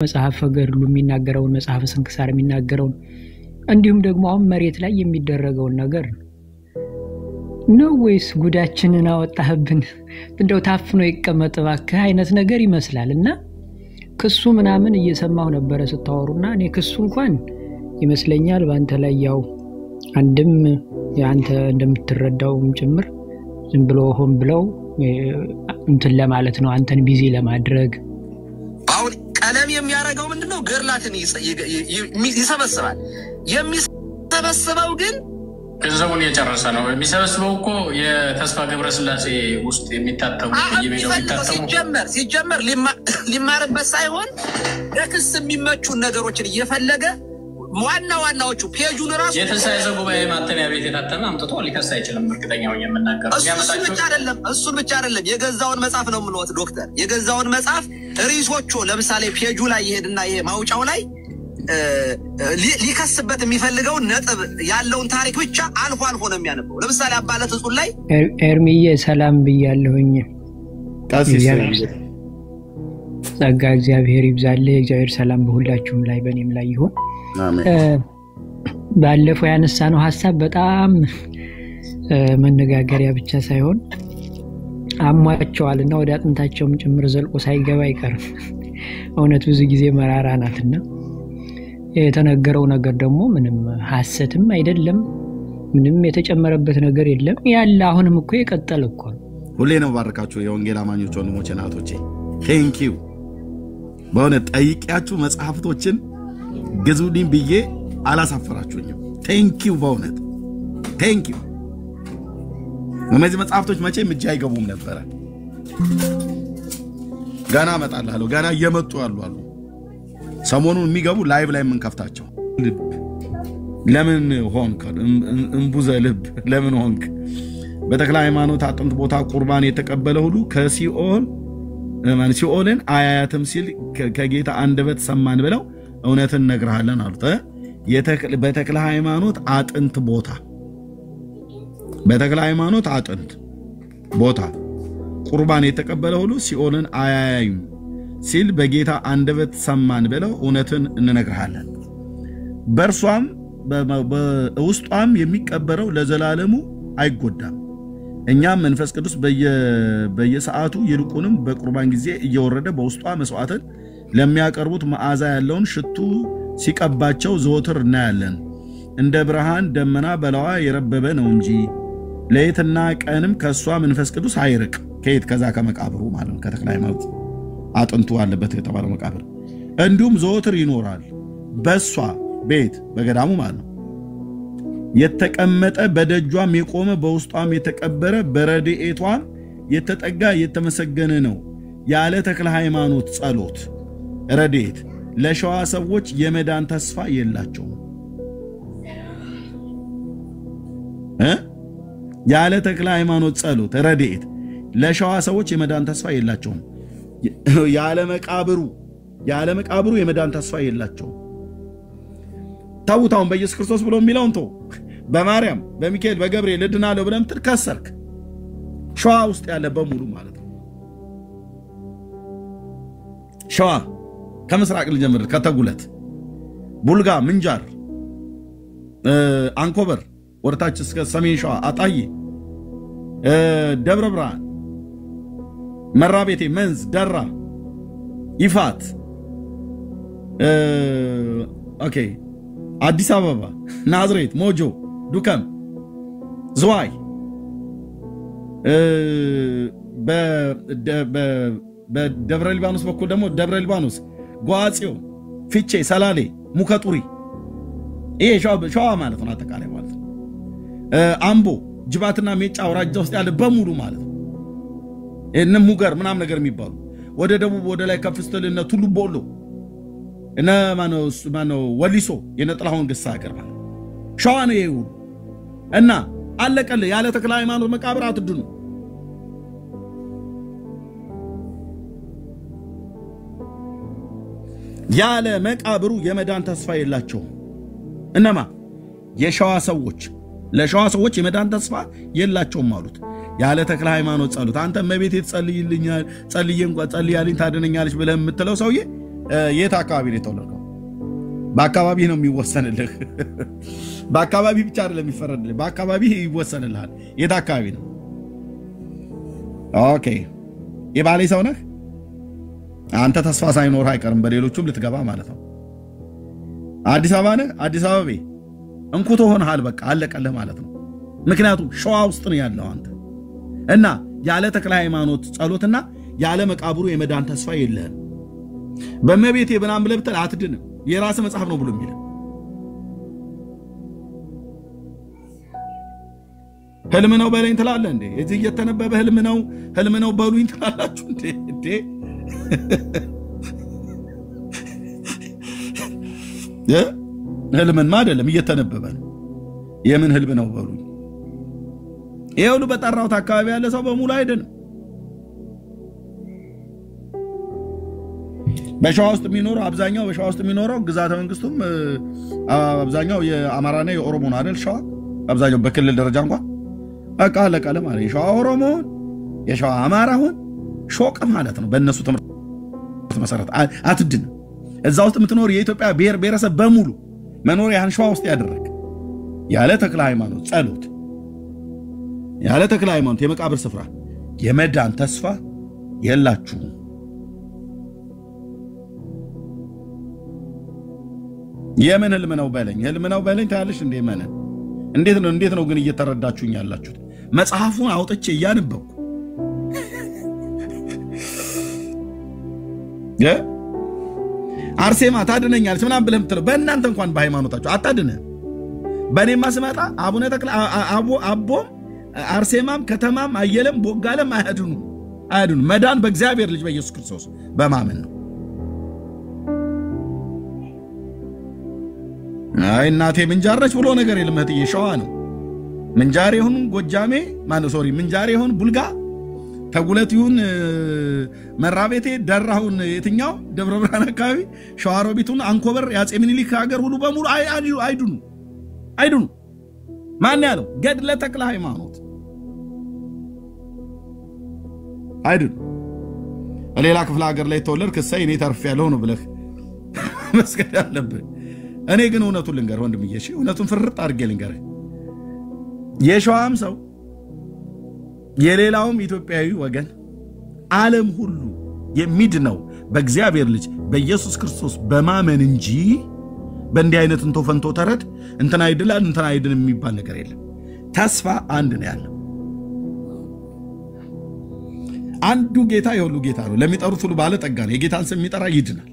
መጽሐፈ ገድሉ የሚናገረው መጽሐፈ ስንክሳር የሚናገረው እንዲሁም ደግሞ አሁን መሬት ላይ የሚደረገው ነገር ነው ወይስ ጉዳችንን አወጣህብን እንደው ታፍኖ ይቀመጥ ባክህ አይነት ነገር ይመስላልና ክሱ ምናምን እየሰማው ነበር ስታወሩና እኔ ክሱ እንኳን ይመስለኛል ባንተ ላይ ያው አንድም ያንተ እንደምትረዳው ጭምር ዝም ብሎ ሆን ብለው እንትን ለማለት ነው አንተን ቢዚ ለማድረግ አሁን ቀለም የሚያረጋው ምንድነው ገርላትን ይሰበስባል የሚሰበስበው ግን ገንዘቡን የጨረሰ ነው የሚሰበስበው እኮ የተስፋ ገብረ ስላሴ ውስጥ የሚታተሙ በየሜዳው የሚታተሙ ሲጀመር ሊማርበት ሳይሆን ለክስ የሚመቹ ነገሮችን እየፈለገ ዋናዎቹ ፔጁን ራሱ የተሳይዘ ጉባኤ ማተሚያ ቤት የታተመ አምጥቶ ሊከስ አይችልም እርግጠኛው የምናገረው እሱ ብቻ አይደለም የገዛውን መጽሐፍ ነው ምንወት ዶክተር የገዛውን መጽሐፍ ሪሶቹ ለምሳሌ ፔጁ ላይ ይሄድና ይሄ ማውጫው ላይ ሊከስበት የሚፈልገው ነጥብ ያለውን ታሪክ ብቻ አልፎ ነው የሚያነበው ለምሳሌ አባለት እጹን ላይ ኤርሚዬ ሰላም ብያለሁኝ ታሲስ ጸጋ እግዚአብሔር ይብዛልህ እግዚአብሔር ሰላም በሁላችሁም ላይ በእኔም ላይ ይሁን አሜን ባለፈው ያነሳነው ሐሳብ በጣም መነጋገሪያ ብቻ ሳይሆን አሟቸዋልና ወደ አጥንታቸውም ጭምር ዘልቆ ሳይገባ አይቀርም እውነት ብዙ ጊዜ መራራ ናትና የተነገረው ነገር ደግሞ ምንም ሐሰትም አይደለም ምንም የተጨመረበት ነገር የለም ያለ አሁንም እኮ የቀጠለ እኮ ሁሌ ነው ባረካችሁ የወንጌል አማኞች ወንድሞቼ እናቶቼ ቴንክ ዩ በእውነት ጠይቂያችሁ መጽሐፍቶችን ግዙልኝ ብዬ አላሳፈራችሁኝም ቴንክ ዩ በእውነት ቴንክ ዩ እነዚህ መጽሐፍቶች መቼም እጅ አይገቡም ነበር ገና መጣላለሁ ገና እየመጡ አሉ ሰሞኑን የሚገቡ ላይቭ ላይ ምን ከፍታቸው ለምን ሆንክ እንቡዘ ልብ ለምን ሆንክ በተክለ ሃይማኖት አጥንት ቦታ ቁርባን የተቀበለ ሁሉ ሲኦልን አያያትም ሲል ከጌታ አንደበት ሰማን ብለው እውነትን ነግረሃለን አሉት በተክለ ሃይማኖት አጥንት ቦታ ቁርባን የተቀበለ ሁሉ ሲኦልን አያያዩም ሲል በጌታ አንደበት ሰማን ብለው እውነትን እንነግርሃለን በርሷም በውስጧም የሚቀበረው ለዘላለሙ አይጎዳም እኛም መንፈስ ቅዱስ በየሰዓቱ ይልቁንም በቁርባን ጊዜ እየወረደ በውስጧ መስዋዕትን ለሚያቀርቡት መዓዛ ያለውን ሽቱ ሲቀባቸው ዘወትር እናያለን እንደ ብርሃን ደመና በላዋ የረበበ ነው እንጂ ለይትና ቀንም ከሷ መንፈስ ቅዱስ አይርቅ ከየት ከዛ ከመቃብሩ ማለት ነው ከተክለ ሃይማኖት አጥንቱ አለበት የተባለው መቃብር እንዲሁም ዘወትር ይኖራል በሷ ቤት በገዳሙ ማለት ነው የተቀመጠ በደጇም የቆመ በውስጧም የተቀበረ በረድኤቷም የተጠጋ የተመሰገነ ነው ያለ ተክለ ሃይማኖት ጸሎት ረድኤት ለሸዋ ሰዎች የመዳን ተስፋ የላቸው ያለ ተክለ ሃይማኖት ጸሎት ረድኤት ለሸዋ ሰዎች የመዳን ተስፋ የላቸው ያለ መቃብሩ የመዳን ተስፋ የላቸው ታውታውን በኢየሱስ ክርስቶስ ብሎ የሚለውን ተው በማርያም በሚካኤል በገብርኤል ለድናለው ብለም ትከሰርክ ሸዋ ውስጥ ያለ በሙሉ ማለት ነው ሸዋ ከምስራቅ ልጀምር ከተጉለት ቡልጋ ምንጃር አንኮበር ወርታች እስከ ሰሜን ሸዋ አጣዬ ደብረ ብርሃን መራቤቴ መንዝ ደራ ይፋት ኦኬ አዲስ አበባ ናዝሬት ሞጆ ዱከም ዝዋይ በደብረ ሊባኖስ በኩል ደግሞ ደብረ ሊባኖስ ጓጽዮ ፊቼ ሰላሌ ሙከጡሪ ይሄ ሸዋ ማለት ነው አጠቃላይ ማለት ነው አምቦ ጅባትና ሜጫ አውራጃ ውስጥ ያለ በሙሉ ማለት ነው እነ ሙገር ምናም ነገር የሚባሉ ወደ ደቡብ ወደ ላይ ከፍስተልና ቱሉ ቦሎ እና ማነው ወሊሶ የነጥላውን ገሳ አቀርባ ሸዋ ነው ይሄው እና አለቀለ ያለ ተክለ ሃይማኖት መቃብር አትድኑ ያለ መቃብሩ የመዳን ተስፋ የላቸው እነማ የሸዋ ሰዎች ለሸዋ ሰዎች የመዳን ተስፋ የላቸው ማለት ያለ ተክለ ሃይማኖት ጸሎት አንተ መቤት የተጸልይልኛል ጸልዬ እንኳን ጸልያልኝ ታደነኛለች ብለ የምትለው ሰውዬ የት አካባቢ ነው የተወለድከው? በአካባቢ ነው የሚወሰንልህ። በአካባቢ ብቻ አይደለም የሚፈረድልህ፣ በአካባቢ ይወሰንልሃል። የት አካባቢ ነው? ኦኬ የባሌ ሰው ነህ አንተ። ተስፋ ሳይኖርህ አይቀርም በሌሎቹም ልትገባ ማለት ነው። አዲስ አበባ ነህ? አዲስ አበባ እንኩቶ ሆነሃል። በቃ አለቀልህ ማለት ነው። ምክንያቱም ሸዋ ውስጥ ነው ያለው አንተ እና ያለ ተክለ ሃይማኖት ጸሎትና ያለ መቃብሩ የመዳን ተስፋ የለህም። በመቤቴ ብናም ብለህ ብትል አትድንም። የራስ መጽሐፍ ነው ብሎ የሚል ህልም ነው በለኝ ትላለህ እንዴ? እዚህ እየተነበበ ህልም ነው በሉኝ ትላላችሁ እንዴ? ህልምን አይደለም እየተነበበ ነው። የምን ህልም ነው በሉኝ? ይሄ ሁሉ በጠራውት አካባቢ ያለ ሰው በሙሉ አይደለም። በሸዋ ውስጥ የሚኖረው አብዛኛው በሸዋ ውስጥ የሚኖረው ግዛተ መንግስቱም አብዛኛው የአማራና የኦሮሞ ነው አይደል? ሸዋ አብዛኛው በክልል ደረጃ እንኳን በቃ አለቀለ ማለት የሸዋ ኦሮሞ የሸዋ አማራ ሆን ሾቅ ማለት ነው። በእነሱ ትምህርት መሰረት አትድን። እዛ ውስጥ የምትኖር የኢትዮጵያ ብሔር ብሔረሰብ በሙሉ መኖሪያህን ሸዋ ውስጥ ያደረግ ያለ ተክለ ሃይማኖት ጸሎት ያለ ተክለ ሃይማኖት የመቃብር ስፍራ የመዳን ተስፋ የላችሁም። የምን ህልም ነው በለኝ? ህልም ነው በለኝ ታያለሽ እንዴ? ማንን እንዴት ነው ግን እየተረዳችሁኝ ያላችሁት? መጽሐፉን አውጥቼ እያነበብኩ አርሴማ ታድነኛለች ምናምን ብለህ የምትለው በእናንተ እንኳን በሃይማኖታችሁ አታድነህ። በእኔማ ስመጣ አቡነ ተክለ አቦም አርሴማም ከተማም አየለም ቦጋለም አያድኑ። መዳን በእግዚአብሔር ልጅ በኢየሱስ ክርስቶስ በማመን ነው። አይ እናቴ ምንጃረች ብሎ ነገር የለም። እህትዬ ሸዋ ነው። ምንጃር ይሁን ጎጃሜ ምንጃር ይሁን ቡልጋ ተጉለት ይሁን መራቤቴ ደራሁን የትኛው ደብረ ብርሃን አካባቢ ሸዋሮቢቱን አንኮበር ያጼ ምኒልክ ሀገር ሁሉ በሙሉ አይድኑ። ማን ያለው? ገድለ ተክለ ሃይማኖት አይድኑ። ሌላ ክፍለ ሀገር ላይ ተወለድክ እሰይ እኔ ተርፌያለሁ ነው ብለህ መስገድ አለብህ። እኔ ግን እውነቱን ልንገር ወንድምዬ፣ እሺ እውነቱን ፍርጥ አድርጌ ልንገርህ። የሸዋም ሰው የሌላውም ኢትዮጵያዊ ወገን ዓለም ሁሉ የሚድነው በእግዚአብሔር ልጅ በኢየሱስ ክርስቶስ በማመን እንጂ በእንዲህ አይነት እንቶ ፈንቶ ተረድ እንትና አይድላል እንትና አይድን የሚባል ነገር የለም። ተስፋ አንድ ነው ያለው። አንዱ ጌታ የሁሉ ጌታ ነው። ለሚጠሩት ሁሉ ባለጠጋ ነው። የጌታን ስም የሚጠራ ይድናል።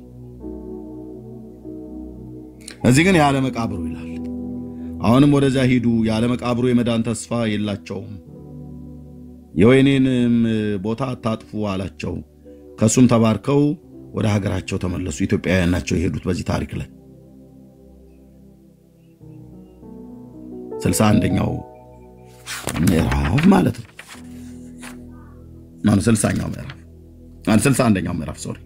እዚህ ግን ያለ መቃብሩ ይላል። አሁንም ወደዛ ሂዱ፣ ያለ መቃብሩ የመዳን ተስፋ የላቸውም። የወይኔንም ቦታ አታጥፉ አላቸው። ከሱም ተባርከው ወደ ሀገራቸው ተመለሱ። ኢትዮጵያውያን ናቸው የሄዱት በዚህ ታሪክ ላይ 61ኛው ምዕራፍ ማለት ነው። 60ኛው ምዕራፍ 61ኛው ምዕራፍ ሶሪ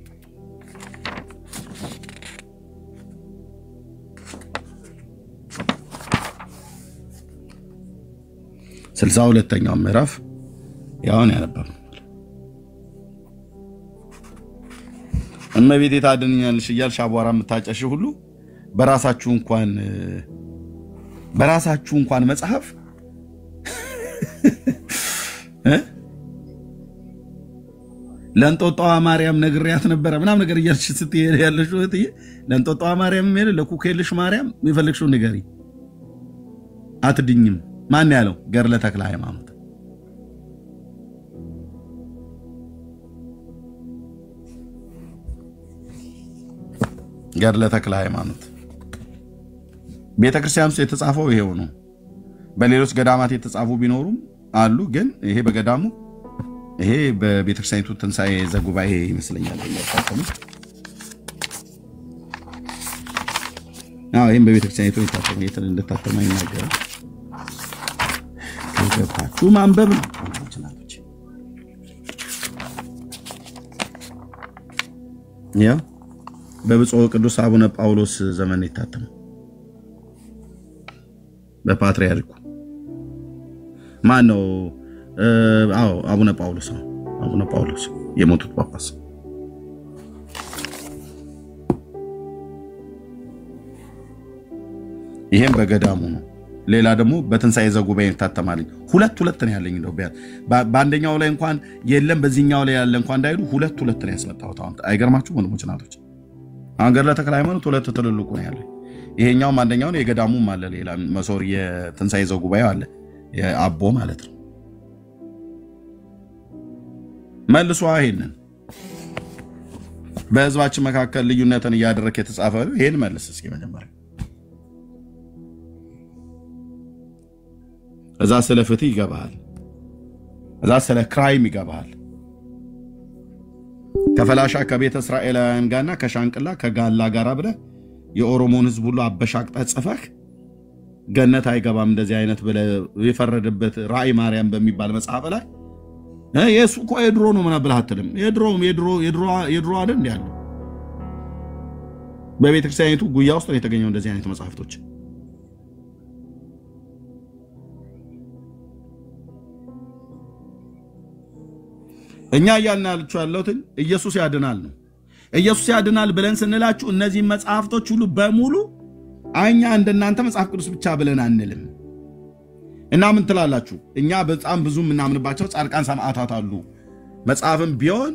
62ኛው ምዕራፍ ያውን ያነበብ እመቤቴ ታድነኛለሽ እያልሽ አቧራ የምታጨሽ ሁሉ በራሳችሁ እንኳን መጽሐፍ ለእንጦጦዋ ማርያም ነግሬያት ነበረ ምናምን ነገር እያልሽ ስትሄድ ያለሽ እህትዬ፣ ለእንጦጦዋ ማርያም ሄደ ለኩኬልሽ ማርያም የሚፈልግሽው ንገሪ፣ አትድኝም። ማን ያለው? ገድለ ተክለ ሃይማኖት። ገድለ ተክለ ሃይማኖት ቤተክርስቲያን ውስጥ የተጻፈው ይሄው ነው። በሌሎች ገዳማት የተጻፉ ቢኖሩም አሉ፣ ግን ይሄ በገዳሙ ይሄ በቤተክርስቲያኒቱ ትንሳኤ ዘጉባኤ ይመስለኛል የሚያጣጣሙ። ይሄም በቤተክርስቲያኒቱ የታተመ እንደታተመ ይናገራል። ከገባችሁ ማንበብ ነው እንችላለን። ያ በብፁዕ ቅዱስ አቡነ ጳውሎስ ዘመን የታተመ በፓትርያርኩ ማን ነው? አቡነ ጳውሎስ ነው። አቡነ ጳውሎስ የሞቱት ጳጳስ ይሄም በገዳሙ ነው ሌላ ደግሞ በትንሳኤ ዘጉባኤ ታተማልኝ ሁለት ነው ያለኝ ነው በአንደኛው ላይ እንኳን የለም በዚህኛው ላይ ያለ እንኳን እንዳይሉ ሁለት ነው ያስመጣሁት አሁን አይገርማችሁ ወንድሞች እናቶች አንገር ለተክለ ሃይማኖት ሁለት ትልልቁ ነው ያለኝ ይሄኛው አንደኛው ነው የገዳሙም አለ ሌላ መሶር የትንሳኤ ዘጉባኤ አለ የአቦ ማለት ነው መልሶ አይሄንን በህዝባችን መካከል ልዩነትን ያደረከ የተጻፈው ይሄን መልስ እስኪ መጀመሪያ እዛ ስለ ፍትህ ይገባል እዛ ስለ ክራይም ይገባል ከፈላሻ ከቤተ እስራኤላውያን ጋርና ከሻንቅላ ከጋላ ጋር ብለ የኦሮሞን ህዝብ ሁሉ አበሻቅጣ ጽፈህ ገነት አይገባም እንደዚህ አይነት ብለ የፈረደበት ራእይ ማርያም በሚባል መጽሐፍ ላይ የሱ እኮ የድሮ ነው ምናምን ብለህ አትልም የድሮ አይደል እንዴ ያለው በቤተ ክርስቲያኒቱ ጉያ ውስጥ ነው የተገኘው እንደዚህ አይነት መጽሐፍቶች እኛ ያልናልቹ ያለውትን ኢየሱስ ያድናል ነው ኢየሱስ ያድናል ብለን ስንላችሁ እነዚህ መጽሐፍቶች ሁሉ በሙሉ አኛ እንደናንተ መጽሐፍ ቅዱስ ብቻ ብለን አንልም እና ምን ትላላችሁ እኛ በጣም ብዙ ምናምንባቸው ጻድቃን ሰማዕታት አሉ መጽሐፍም ቢሆን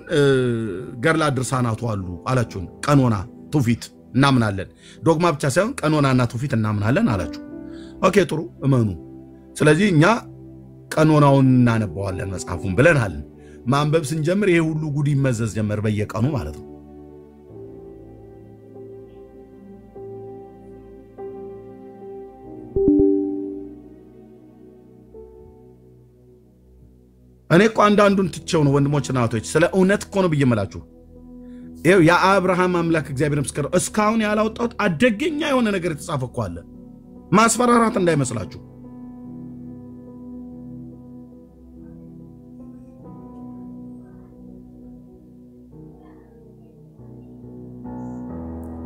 ገርላ ድርሳናቱ አሉ አላችሁን ቀኖና ትውፊት እናምናለን ዶግማ ብቻ ሳይሆን ቀኖናና ትውፊት እናምናለን አላችሁ ኦኬ ጥሩ እመኑ ስለዚህ እኛ ቀኖናውን እናነባዋለን መጽሐፉን ብለናል ማንበብ ስንጀምር ይሄ ሁሉ ጉድ ይመዘዝ ጀመር በየቀኑ ማለት ነው እኔ እኮ አንዳንዱን ትቼው ነው ወንድሞችና እህቶች ስለ እውነት እኮ ነው ብየመላችሁ ይሄው የአብርሃም አምላክ እግዚአብሔር ምስክር እስካሁን ያላወጣው አደገኛ የሆነ ነገር የተጻፈ እኮ አለ ማስፈራራት እንዳይመስላችሁ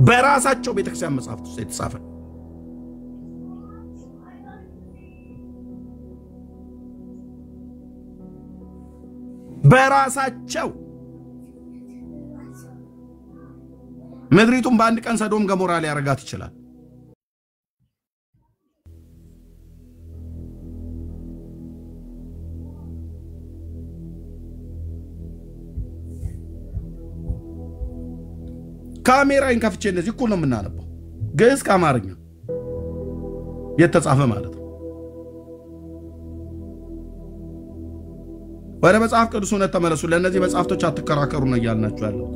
በራሳቸው ቤተክርስቲያን መጽሐፍት ውስጥ የተጻፈ በራሳቸው ምድሪቱን በአንድ ቀን ሰዶም ገሞራ ሊያረጋት ይችላል ካሜራን ከፍቼ እንደዚህ እኮ ነው የምናነበው ግዕዝ ከአማርኛ የተጻፈ ማለት ነው ወደ መጽሐፍ ቅዱስ ሆነ ተመለሱ ለነዚህ መጽሐፍቶች አትከራከሩ ነው ያልናችሁ ያለው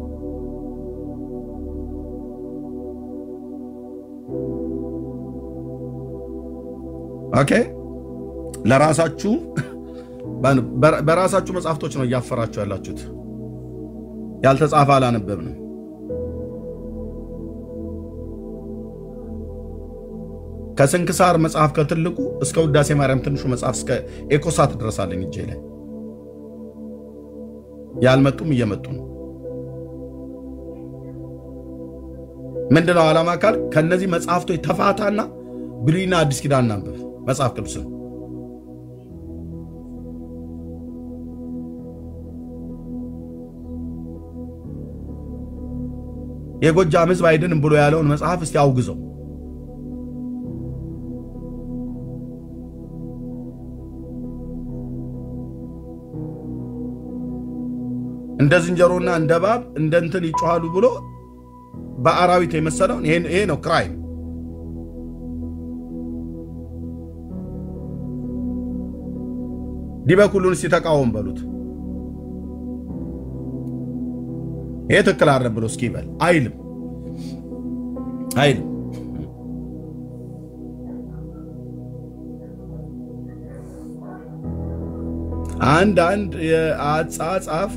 ኦኬ ለራሳችሁ በራሳችሁ መጽሐፍቶች ነው ያፈራችሁ ያላችሁት ያልተጻፈ አላነበብንም ከስንክሳር መጽሐፍ ከትልቁ እስከ ውዳሴ ማርያም ትንሹ መጽሐፍ እስከ ኤኮሳት ድረሳለኝ እጄ ላይ ያልመጡም እየመጡ ነው ምንድነው ዓላማ ካል ከነዚህ መጽሐፍቶች ተፋታና ብሉይና አዲስ ኪዳን አንብብ መጽሐፍ ቅዱስ የጎጃም ሕዝብ አይድንም ብሎ ያለውን መጽሐፍ እስቲ አውግዘው እንደ ዝንጀሮና እንደ ባብ እንደ እንትን ይጮሃሉ ብሎ በአራዊት የመሰለው ይሄ ነው ክራይም ዲበኩሉን ሲተቃወም በሉት ይሄ ትክክል አይደለም ብሎ እስኪበል አይልም አንድ የአጻጻፍ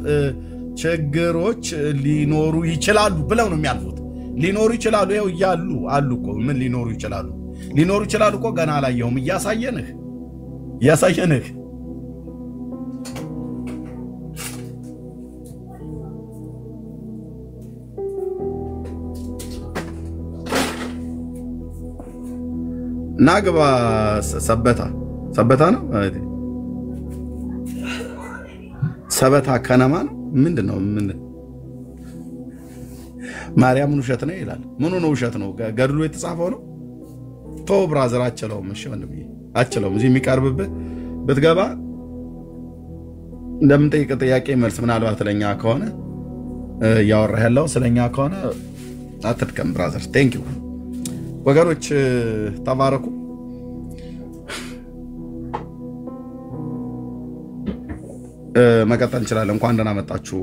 ችግሮች ሊኖሩ ይችላሉ ብለው ነው የሚያልፉት ሊኖሩ ይችላሉ ይሄው ያሉ አሉ እኮ ምን ሊኖሩ ይችላሉ እኮ ገና አላየሁም እያሳየንህ ናግባ ሰበታ ነው ሰበታ ከነማ ነው ምንድነው ምን ማርያምን ውሸት ነው ይላል ምኑ ነው ውሸት ነው ገድሉ የተጻፈው ነው ቶ ብራዘር አችለውም እሺ ወንድም አችለውም እዚህ የሚቀርብብህ ብትገባ እንደምንጠይቅ ጥያቄ መልስ ምናልባት ለኛ ከሆነ ያወራህ ያለው ስለኛ ከሆነ አትጥቀም ብራዘር ቴንክ ዩ ወገኖች ተባረኩ መቀጠል እንችላለን እንኳን ደህና መጣችሁ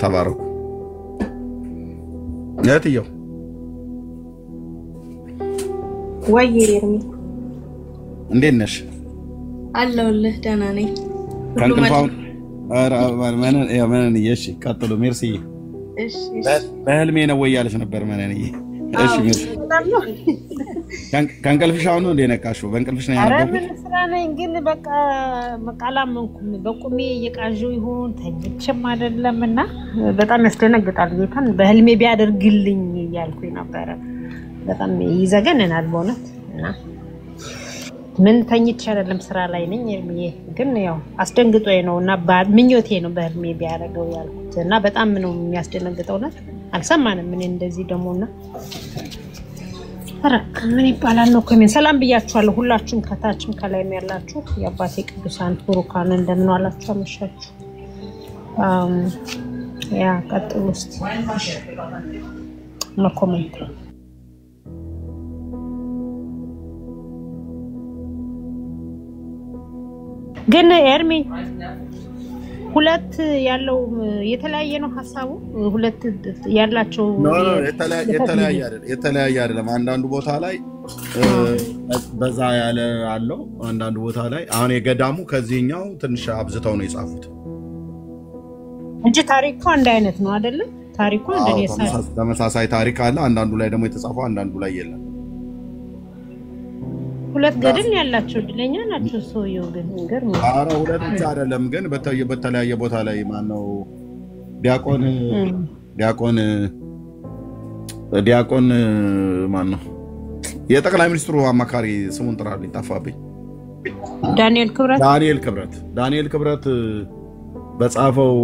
ተባረኩ ነትየው ወይ ኤርሚ እንዴት ነሽ አለሁልህ ደህና ነኝ ከንቅልፋው ማንን እሺ ቀጥሉ ሜርሲ እሺ በህልሜ ነው ወይ ያለሽ ነበር ማንን እሺ ሜርሲ ከንቅልፍሽ አሁን ነው እንደነቃሽው በእንቅልፍሽ ነው ያነበው ምን ስራ ነኝ ግን በቃ መቃላምንኩም በቁሜ እየቃዠው ይሁን ተኝቼም አይደለምና በጣም ያስደነግጣል ጌታን በህልሜ ቢያደርግልኝ እያልኩኝ ነበር በጣም ይዘገነናል በእውነት እና ምን ተኝቼ አይደለም ስራ ላይ ነኝ ኤርሚዬ ግን ያው አስደንግጦኝ ነውና ምኞቴ ነው በህልሜ ቢያደርገው ያልኩት እና በጣም ነው የሚያስደነግጠውና አልሰማንም ምን እንደዚህ ደሞና አረክ ምን ይባላል ነው ኮሜን ሰላም ብያችኋለሁ ሁላችሁም ከታችም ከላይም ያላችሁ የአባቴ ቅዱሳን ቡሩካን እንደምን ዋላችሁ አመሻችሁ ያ ቀጥሉ እስቲ ለኮሜንት ግን ኤርሚ ሁለት ያለው የተለያየ ነው ሐሳቡ ሁለት ያላቸው የተለያየ አይደለም አንዳንዱ ቦታ ላይ በዛ ያለ አለው አንዳንዱ ቦታ ላይ አሁን የገዳሙ ከዚህኛው ትንሽ አብዝተው ነው የጻፉት እንጂ ታሪኩ አንድ አይነት ነው አይደል ታሪኩ እንደየሳይ ተመሳሳይ ታሪክ አለ አንዳንዱ ላይ ደግሞ የተጻፈው አንዳንዱ ላይ የለም ሁለት ገድል ያላቸው ድለኛ ናቸው ሰውየው ግን ገርሞ አረ ሁለት ብቻ አይደለም ግን በተለያየ ቦታ ላይ ማን ነው ዲያቆን ማን ነው የጠቅላይ ሚኒስትሩ አማካሪ ስሙን ጥራልኝ ጠፋብኝ ዳንኤል ክብረት በጻፈው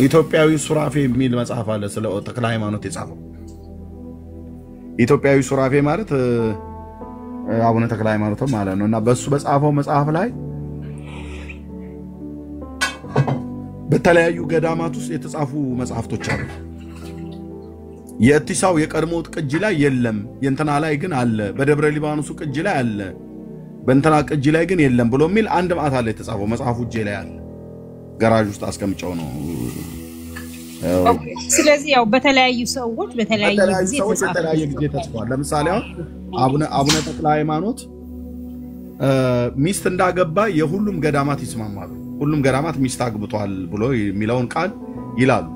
ኢትዮጵያዊ ሱራፌ የሚል መጽሐፍ አለ ስለ ተክለ ሃይማኖት የጻፈው ኢትዮጵያዊ ሱራፌ ማለት አቡነ ተክለ ሃይማኖት ማለት ነውና በሱ በጻፈው መጽሐፍ ላይ በተለያዩ ገዳማት ውስጥ የተጻፉ መጽሐፍቶች አሉ የእቲሳው የቀድሞ ቅጂ ላይ የለም የእንትና ላይ ግን አለ በደብረ ሊባኖሱ ቅጂ ላይ አለ በእንትና ቅጂ ላይ ግን የለም ብሎ የሚል አንድ ማዕት አለ የተጻፈው መጽሐፉ እጄ ላይ አለ ጋራጅ ውስጥ አስቀምጨው ነው ስለዚህ ያው በተለያዩ ሰዎች በተለያየ ጊዜ ተጽፏል ለምሳሌ አቡነ ተክለ ሃይማኖት ሚስት እንዳገባ የሁሉም ገዳማት ይስማማሉ ሁሉም ገዳማት ሚስት አግብቷል ብሎ የሚለውን ቃል ይላሉ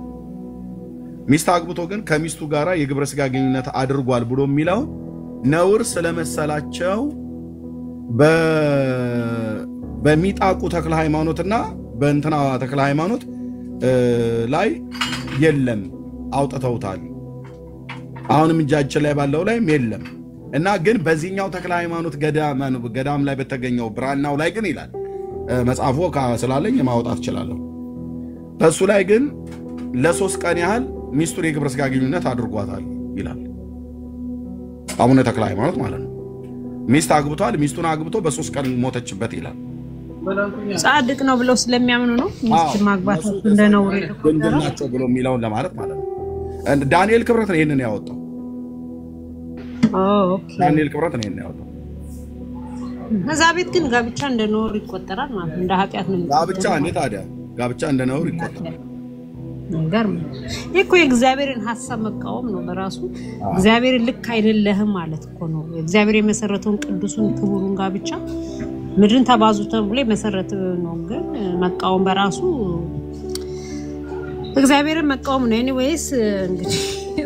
ሚስት አግብቶ ግን ከሚስቱ ጋራ የግብረ ስጋ ግንኙነት አድርጓል ብሎ የሚለው ነውር ስለመሰላቸው በሚጣቁ ተክለ ሃይማኖትና በእንትና ተክለ ሃይማኖት ላይ የለም አውጥተውታል አሁንም እጃችን ላይ ባለው ላይ የለም እና ግን በዚህኛው ተክለ ሃይማኖት ገዳም ላይ በተገኘው ብራናው ላይ ግን ይላል መጽሐፉ ስላለኝ ማውጣት ይችላልው በሱ ላይ ግን ለሶስት ቀን ያህል ሚስቱን የግብረ ስጋ ግንኙነት አድርጓታል ይላል አቡነ ተክለ ሃይማኖት ማለት ነው ሚስት አግብቷል ሚስቱን አግብቶ በሶስት ቀን ሞተችበት ይላል ጻድቅ ነው ብለው ስለሚያምኑ ነው ሚስት ማግባት እንደነውር እንደናቸው ብሎ የሚለውን ለማለት ማለት ነው ዳንኤል ክብረት ነው ይሄንን ያወጣው ኦኬ ዳንኤል ክብረት ነው ይሄንን ያወጣው እዛ ቤት ግን ጋብቻ እንደነውር ይቆጠራል ማለት እንደ ኃጢያት ነው ጋብቻ እንዴ ታዲያ ጋብቻ እንደነውር ይቆጠራል ገርም እኮ የእግዚአብሔርን ሐሳብ መቃወም ነው በራሱ እግዚአብሔር ልክ አይደለህም ማለት እኮ ነው እግዚአብሔር የመሰረተውን ቅዱሱን ክቡሩን ጋብቻ ምድርን ተባዙ ተብሎ መሰረት ነው ግን መቃወም በራሱ እግዚአብሔርን መቃወም ነው ኤኒዌይስ እንግዲህ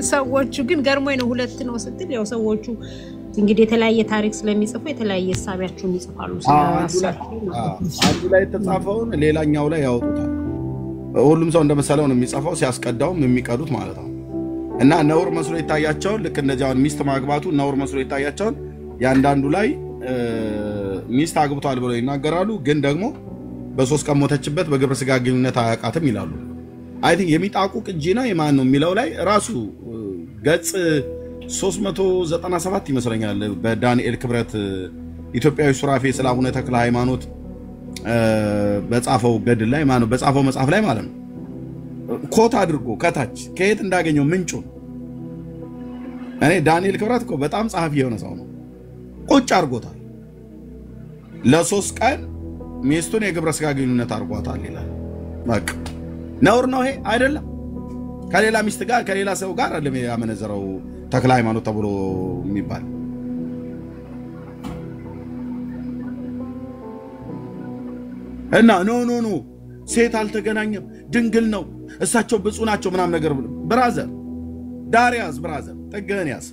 ሰዎቹ ግን ገርሞኝ ነው ሁለት ነው ስትል ያው ሰዎቹ እንግዲህ የተለያየ ታሪክ ስለሚጽፉ የተለያየ ሐሳባቸውን ይጽፋሉ አንዱ ላይ ተጻፈውን ሌላኛው ላይ ያወጡታል ሁሉም ሰው እንደመሰለው ነው የሚጻፈው ሲያስቀዳውም የሚቀዱት ማለት ነው እና ነውር መስሎ ይታያቸው ልክ እንደዚያው ሚስት ማግባቱ ነውር መስሎ ይታያቸው ያንዳንዱ ላይ ሚስት አግብቷል ብለው ይናገራሉ ግን ደግሞ በሶስት ቀን ሞተችበት በግብረ ስጋ ግንኙነት አያቃትም ይላሉ አይ ቲንክ የሚጣቁ ቅጂና የማን ነው የሚለው ላይ ራሱ ገጽ 397 ይመስለኛል በዳንኤል ክብረት ኢትዮጵያዊ ሱራፌ ስለ አቡነ ተክለ ሃይማኖት በጻፈው ገድል ላይ ማለት ነው በጻፈው መጽሐፍ ላይ ማለት ነው ኮት አድርጎ ከታች ከየት እንዳገኘው ምንጩ እኔ ዳንኤል ክብረት እኮ በጣም ጻፊ የሆነ ሰው ነው ቁጭ አድርጎታል ለ3 ቀን ሚስቱን የግብረ ስጋ ግንኙነት አድርጓታል ይላል በቃ ነውር ነው ይሄ አይደለም ከሌላ ሚስት ጋር ከሌላ ሰው ጋር አይደለም ያመነዘረው ተክለ ሃይማኖት ተብሎ የሚባል እና ኖ ሴት አልተገናኘም ድንግል ነው እሳቸው ብፁዕ ናቸው ምናም ነገር ብራዘር ዳሪያስ ብራዘር ተገናኛስ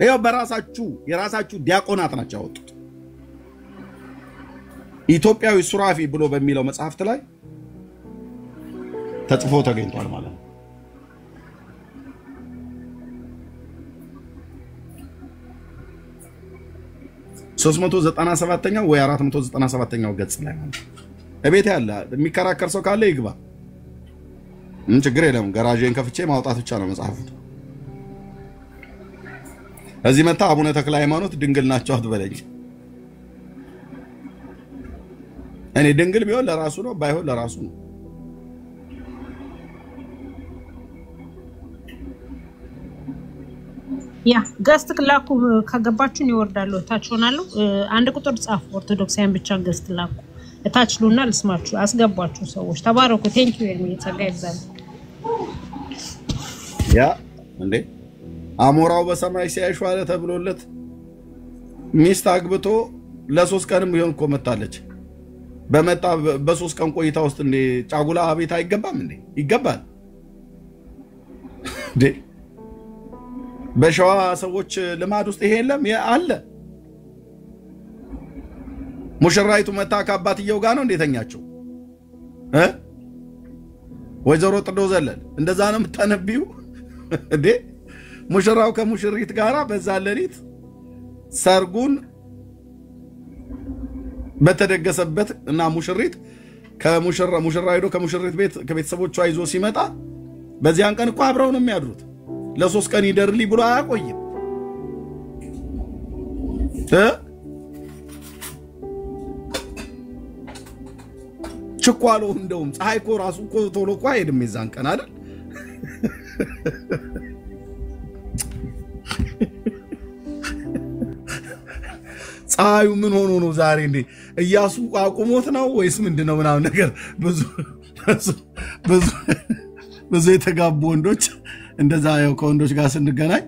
ይሄው በራሳችሁ የራሳችሁ ዲያቆናት ናቸው ያወጡት ኢትዮጵያዊ ሱራፌ ብሎ በሚለው መጽሐፍት ላይ ተጽፎ ተገኝቷል ማለት ነው 397ኛው ወይ 497ኛው ገጽ ላይ ነው እቤት ያለ የሚከራከር ሰው ካለ ይግባ ምን ችግር የለም ጋራጄን ከፍቼ ማውጣት ብቻ ነው መጽሐፉ እዚህ መጣ አቡነ ተክለ ሃይማኖት ድንግል ናቸው አትበለኝ እኔ ድንግል ቢሆን ለራሱ ነው ባይሆን ለራሱ ነው ያ ገስት ላኩ ከገባችሁን ይወርዳሉ ታች ሆናሉ አንድ ቁጥር ጻፉ ኦርቶዶክሳውያን ብቻ ገስት ላኩ እታችሉና ልስማችሁ አስገባችሁ ሰዎች ተባረኩ ቴንክ ዩ ኤርሚ ጸጋ ይብዛል ያ እንዴ አሞራው በሰማይ ሲያይሽ ዋለ ተብሎለት ሚስት አግብቶ ለ3 ቀንም ቢሆን እኮ መጣለች በመጣ በ3 ቀን ቆይታ ውስጥ እንዴ ጫጉላ ቤት አይገባም እንዴ ይገባል እንዴ በሸዋ ሰዎች ልማድ ውስጥ ይሄ የለም አለ ሙሽራይቱ መታ ከአባትየው ጋር ነው እንደተኛቸው ወይዘሮ ጥዶ ዘለል እንደዛ ነው የምታነቢው እንዴ ሙሽራው ከሙሽሪት ጋራ በዛ ለሊት ሰርጉን በተደገሰበት እና ሙሽሪት ሙሽራይዶ ከሙሽሪት ቤት ከቤተሰቦቿ ይዞ ሲመጣ በዚያን ቀን እኮ አብረው ነው የሚያድሩት ለ3 ቀን ይደርልይ ብሎ አያቆይም ችኳሎ እንደውም ፀሐይኮ ራሱ እኮ ቶሎ እኮ አይሄድም የዛን ቀን አይደል ፀሐዩ ምን ሆኖ ነው ዛሬ እንዴ ኢያሱ አቁሞት ነው ወይስ ምንድነው ምናምን ነገር ብዙ የተጋቡ ወንዶች እንደዛ ያው ከወንዶች ጋር ስንገናኝ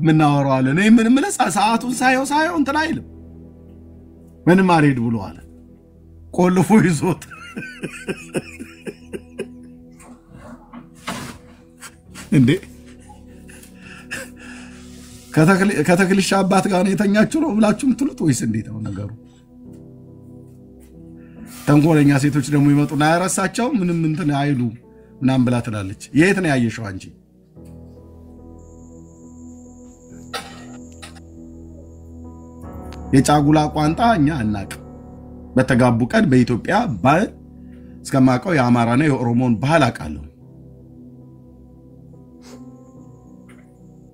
ምናወራው አለ እኔ ምንም ለሳ ሰዓቱን ሳይው እንትን አይልም ምንም አሬድ ብሎ አለ ቆልፎ ይዞት እንዴ ከተክልሽ አባት ጋር ነው የተኛችሁ ነው ብላችሁ ምትሉት ወይስ እንዴት ነው ነገሩ ተንኮለኛ ሴቶች ደግሞ ይመጡና ያረሳቸው ምንም እንትን አይሉ ምናም ብላ ትላለች የት ነው ያየሽው አንቺ የጫጉላ ቋንጣ እኛ አናቅ በተጋቡ ቀን በኢትዮጵያ ባህል እስከማቀው የአማራና የኦሮሞን ባህል አቃለው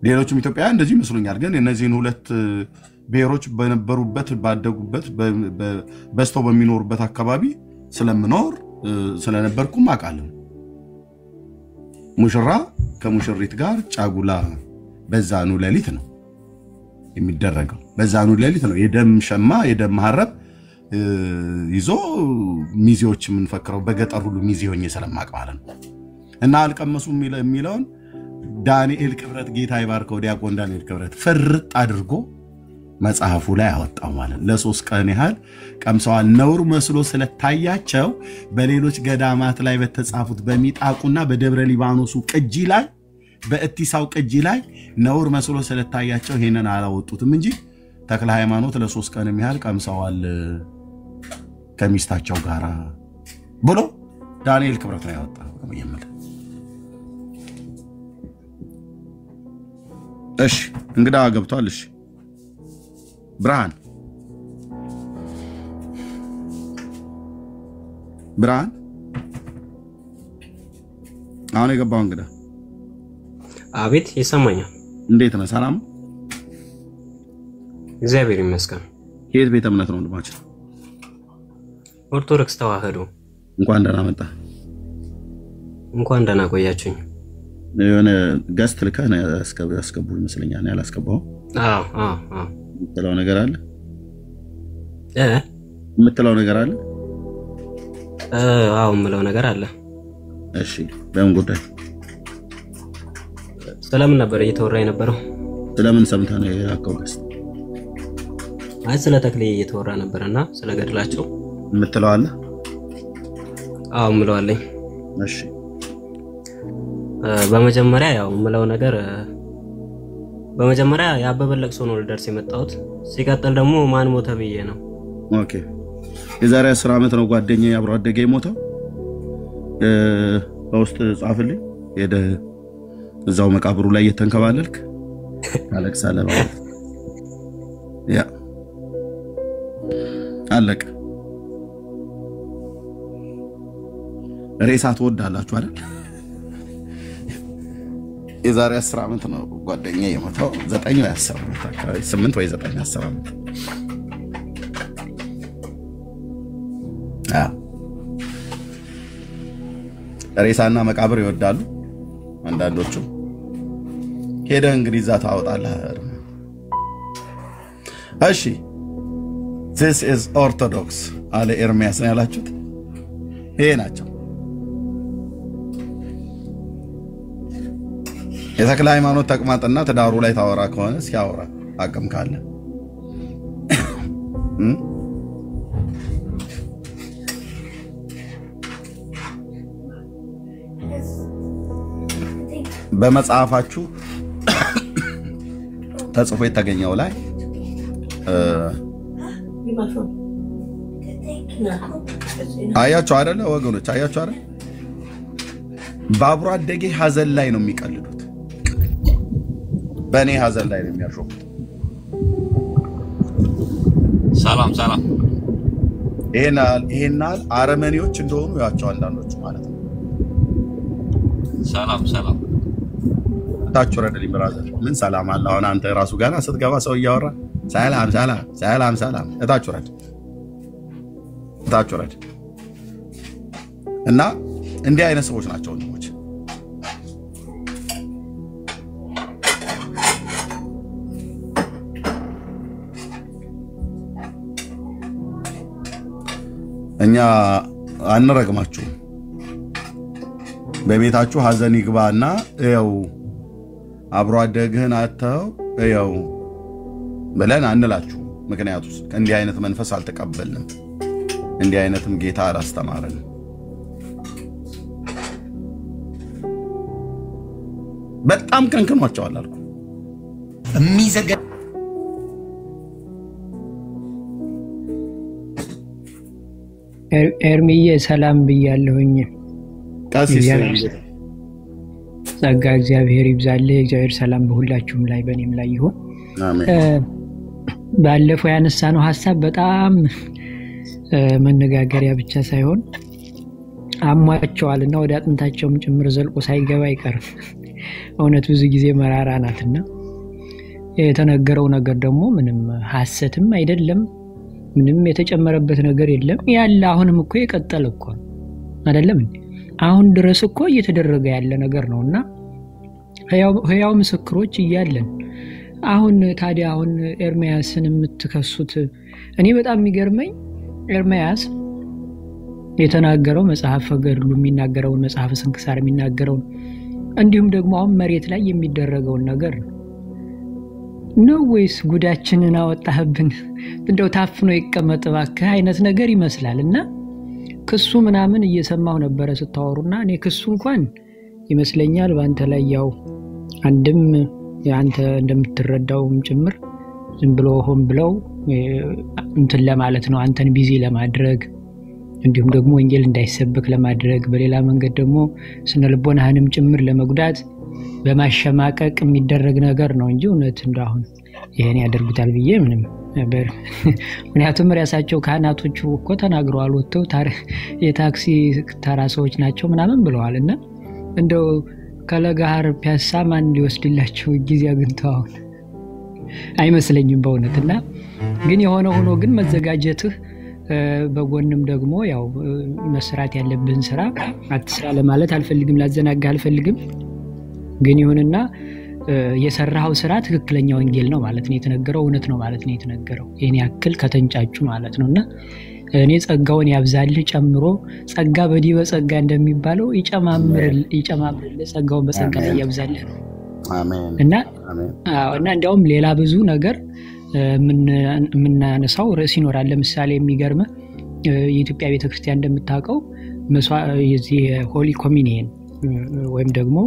ሌሎችም ኢትዮጵያ እንደዚህ መስሎኛል ግን እነዚህን ሁለት ብሔሮች በነበሩበት ባደጉበት በስተው በሚኖርበት አካባቢ ስለምኖር ስለነበርኩም አቃለው ሙሽራ ከሙሽሪት ጋር ጫጉላ በዛኑ ለሊት ነው የሚደረገው በዛኑ ለሊት ነው የደም ሸማ የደም ማረብ ይዞ ሚዜዎች ምን ፈክረው በገጠር ሁሉ ሚዜ ሆኜ ስለማቅ ማለት ነው እና አልቀመሱ የሚለውን ዳንኤል ክብረት ጌታ ይባርከው ዲያቆን ዳንኤል ክብረት ፍርጥ አድርጎ መጽሐፉ ላይ አወጣው ማለት ለ3 ቀን ያህል ቀምሰዋል ነውር መስሎ ስለታያቸው በሌሎች ገዳማት ላይ በተጻፉት በሚጣቁና በደብረ ሊባኖሱ ቅጂ ላይ በእቲሳው ቅጂ ላይ ነውር መስሎ ስለታያቸው ይሄንን አላወጡትም እንጂ ተክለ ሃይማኖት ለ3 ቀን ያህል ቀምሰዋል ከሚስታቸው ጋራ ብሎ ዳንኤል ክብረት ላይ ያወጣው ከመየመለ እሺ እንግዳ ገብቷል እሺ ብርሃን አሁን የገባው እንግዳ አቤት ይሰማኛል። እንዴት ነህ? ሰላም እግዚአብሔር ይመስገን። የት ቤተ እምነት ነው ወንድማችን? ኦርቶዶክስ ተዋህዶ። እንኳን ደህና መጣ። እንኳን ደህና ቆያችሁኝ። የሆነ ገስት ልከህ ነው ያስገቡ ይመስለኛል። ነው ያላስገባው? አዎ የምትለው ነገር አለ? የምትለው ነገር አለ? አዎ የምለው ነገር አለ። እሺ በምን ጉዳይ? ስለምን ነበር እየተወራ የነበረው? ስለምን ሰምተህ ነው ያልከው? ገስት አይ ስለ ተክሌ እየተወራ ነበርና ስለ ገድላቸው የምትለው አለ? አዎ የምለው አለኝ። እሺ በመጀመሪያ ያው የምለው ነገር በመጀመሪያ ያበበ ለቅሶ ነው ልደርስ የመጣሁት። ሲቀጥል ደግሞ ማን ሞተ ብዬ ነው። ኦኬ የዛሬ 10 ዓመት ነው ጓደኛዬ አብሮ አደገ የሞተው። በውስጥ ጻፍልኝ ሄደህ እዛው መቃብሩ ላይ እየተንከባለልክ ታለቅሳለህ ማለት ያ አለቀ። ሬሳ ትወዳላችሁ አይደል? የዛሬ 10 ዓመት ነው ጓደኛዬ የሞተው። 9 ወይ 10 ዓመት አካባቢ 8 ወይ 9 10 ዓመት ሬሳና መቃብር ይወዳሉ አንዳንዶቹ። ሄደህ እንግዲህ እዛ ታወጣለህ። እሺ this is orthodox አለ ኤርሚያስ ነው ያላችሁት። ይሄ ናቸው የተክለ ሃይማኖት ተቅማጥና ተዳሩ ላይ ታወራ ከሆነ ሲያወራ አቅም ካለ በመጽሐፋችሁ ተጽፎ የተገኘው ላይ አያችሁ አይደለ ወገኖች? አያችሁ አይደል? ባቡር አደጌ ሐዘን ላይ ነው የሚቀልዱት። በእኔ ሐዘን ላይ ነው የሚያሾፉት። ሰላም ይሄናል አረመኔዎች እንደሆኑ ያቸው አንዳንዶቹ ማለት ነው። ሰላም ታቹ ረደልኝ ብራዘር። ምን ሰላም አለ? አሁን አንተ ራሱ ጋር ስትገባ ሰው እያወራ ሰላም እታቹ ረድ እና እንዲህ አይነት ሰዎች ናቸው ወንድሞች። እኛ አንረግማችሁ። በቤታችሁ ሐዘን ይግባና ያው አብሮ አደግህን አተው ያው ብለን አንላችሁ። ምክንያቱም እንዲህ አይነት መንፈስ አልተቀበልንም። እንዲህ አይነትም ጌታ አላስተማረንም። በጣም ከንክኗቸዋል አልኩ። የሚዘጋ ኤርሚዬ ሰላም ብያለሁኝ። ቀሲስ ጸጋ እግዚአብሔር ይብዛልህ። እግዚአብሔር ሰላም በሁላችሁም ላይ በእኔም ላይ ይሁን። አሜን። ባለፈው ያነሳነው ሐሳብ በጣም መነጋገሪያ ብቻ ሳይሆን አሟቸዋልና ወደ አጥንታቸውም ጭምር ዘልቆ ሳይገባ አይቀርም። እውነት ብዙ ጊዜ መራራ ናትና የተነገረው ነገር ደግሞ ምንም ሐሰትም አይደለም፣ ምንም የተጨመረበት ነገር የለም። ያለ አሁንም እኮ የቀጠለ እኮ አይደለም እንዴ? አሁን ድረስ እኮ እየተደረገ ያለ ነገር ነውና ህያው ምስክሮች እያለን አሁን ታዲያ አሁን ኤርሚያስን የምትከሱት እኔ በጣም የሚገርመኝ ኤርሚያስ የተናገረው መጽሐፈ ገድሉ የሚናገረውን መጽሐፈ ስንክሳር የሚናገረውን እንዲሁም ደግሞ አሁን መሬት ላይ የሚደረገውን ነገር ነው ወይስ ጉዳችንን አወጣህብን እንደው ታፍኖ ይቀመጥ እባክህ አይነት ነገር ይመስላልና ክሱ ምናምን እየሰማው ነበር ስታወሩና እኔ ክሱ እንኳን ይመስለኛል ባንተ ላይ ያው አንድም ያንተ እንደምትረዳውም ጭምር ዝም ብሎ ሆን ብለው እንትን ለማለት ነው አንተን ቢዚ ለማድረግ እንዲሁም ደግሞ ወንጌል እንዳይሰበክ ለማድረግ በሌላ መንገድ ደግሞ ስነልቦናህንም ጭምር ለመጉዳት በማሸማቀቅ የሚደረግ ነገር ነው እንጂ እውነት እንደአሁን ይሄን ያደርጉታል ብዬ ምንም ነበር። ምክንያቱም ራሳቸው ካህናቶቹ እኮ ተናግረዋል። ወጥተው የታክሲ ተራ ሰዎች ናቸው ምናምን ብለዋልና እንደው ከለጋር ፒያሳ ማን ሊወስድላቸው ጊዜ አግኝተው አሁን አይመስለኝም በእውነትና ግን የሆነ ሆኖ ግን መዘጋጀትህ በጎንም ደግሞ ያው መስራት ያለብን ስራ አትስራ ለማለት አልፈልግም ላዘናጋ አልፈልግም ግን ይሁንና የሰራው ስራ ትክክለኛ ወንጌል ነው ማለት ነው የተነገረው እውነት ነው ማለት ነው የተነገረው የኔ ያክል ከተንጫጩ ማለት ነውና እኔ ጸጋውን ያብዛልህ ጨምሮ ጸጋ በዲበ ጸጋ እንደሚባለው ይጨማምርል ጸጋውን በጸጋ ላይ ያብዛልህ አሜን እና እንዲያውም ሌላ ብዙ ነገር ምናነሳው ርዕስ ይኖራል ለምሳሌ የሚገርም የኢትዮጵያ ቤተክርስቲያን እንደምታውቀው የዚህ ሆሊ ኮሚኒየን ወይም ደግሞ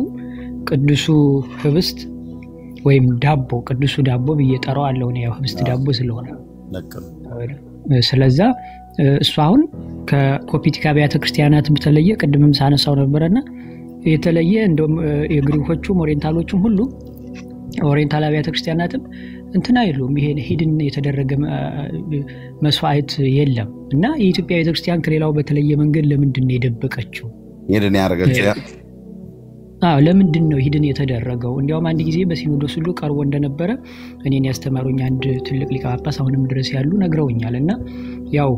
ቅዱሱ ህብስት ወይም ዳቦ ቅዱሱ ዳቦ በየጠራው አለው ነው ያው ህብስት ዳቦ ስለሆነ ስለዛ እሱ አሁን ከኮፒቲካ ቤተክርስቲያናት በተለየ ቅድምም ሳነሳው ነበርና የተለየ እንደም የግሪኮቹም ኦሪየንታሎቹም ሁሉ ኦሪየንታል ቤተክርስቲያናትም እንትና አይሉም ይሄ ሂድን የተደረገ መስዋዕት የለም እና የኢትዮጵያ ቤተክርስቲያን ከሌላው በተለየ መንገድ ለምንድን ነው የደበቀችው ሂድን ያረጋችሁ ለምንድን ነው ሂድን የተደረገው እንዲያውም አንድ ጊዜ በሲኖዶስ ሁሉ ቀርቦ እንደነበረ እኔን ያስተማሩኝ አንድ ትልቅ ሊቀ ጳጳስ አሁንም ድረስ ያሉ ነግረውኛልና ያው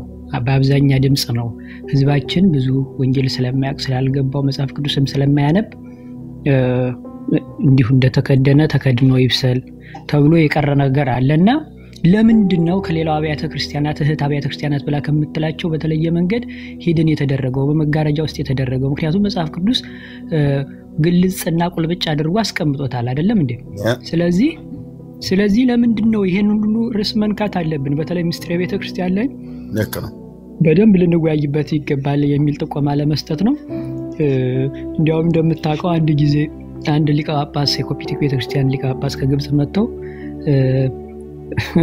በአብዛኛ ድምጽ ነው ህዝባችን ብዙ ወንጌል ስለማያውቅ ስላልገባው መጽሐፍ ቅዱስም ስለማያነብ እንዲሁ እንደተከደነ ተከድኖ ይብሰል ተብሎ የቀረ ነገር አለና ለምንድነው ከሌላው አብያተ ክርስቲያናት እህት አብያተ ክርስቲያናት ብላ ከምትላቸው በተለየ መንገድ ሂድን የተደረገው በመጋረጃ ውስጥ የተደረገው ምክንያቱም መጽሐፍ ቅዱስ ግልጽና ቁልብጭ አድርጎ አስቀምጦታል አይደለም እንዴ ስለዚህ ለምንድነው ይሄን ሁሉ ርዕስ መንካት አለብን በተለይ ምስጢረ ቤተ ክርስቲያን ላይ ልክ ነው በደንብ ልንወያይበት ይገባል የሚል ጥቆማ ለመስጠት ነው እንዲያውም እንደምታውቀው አንድ ጊዜ አንድ ሊቀ ጳጳስ የኮፒቲክ ቤተክርስቲያን ሊቀ ጳጳስ ከግብጽ መጥተው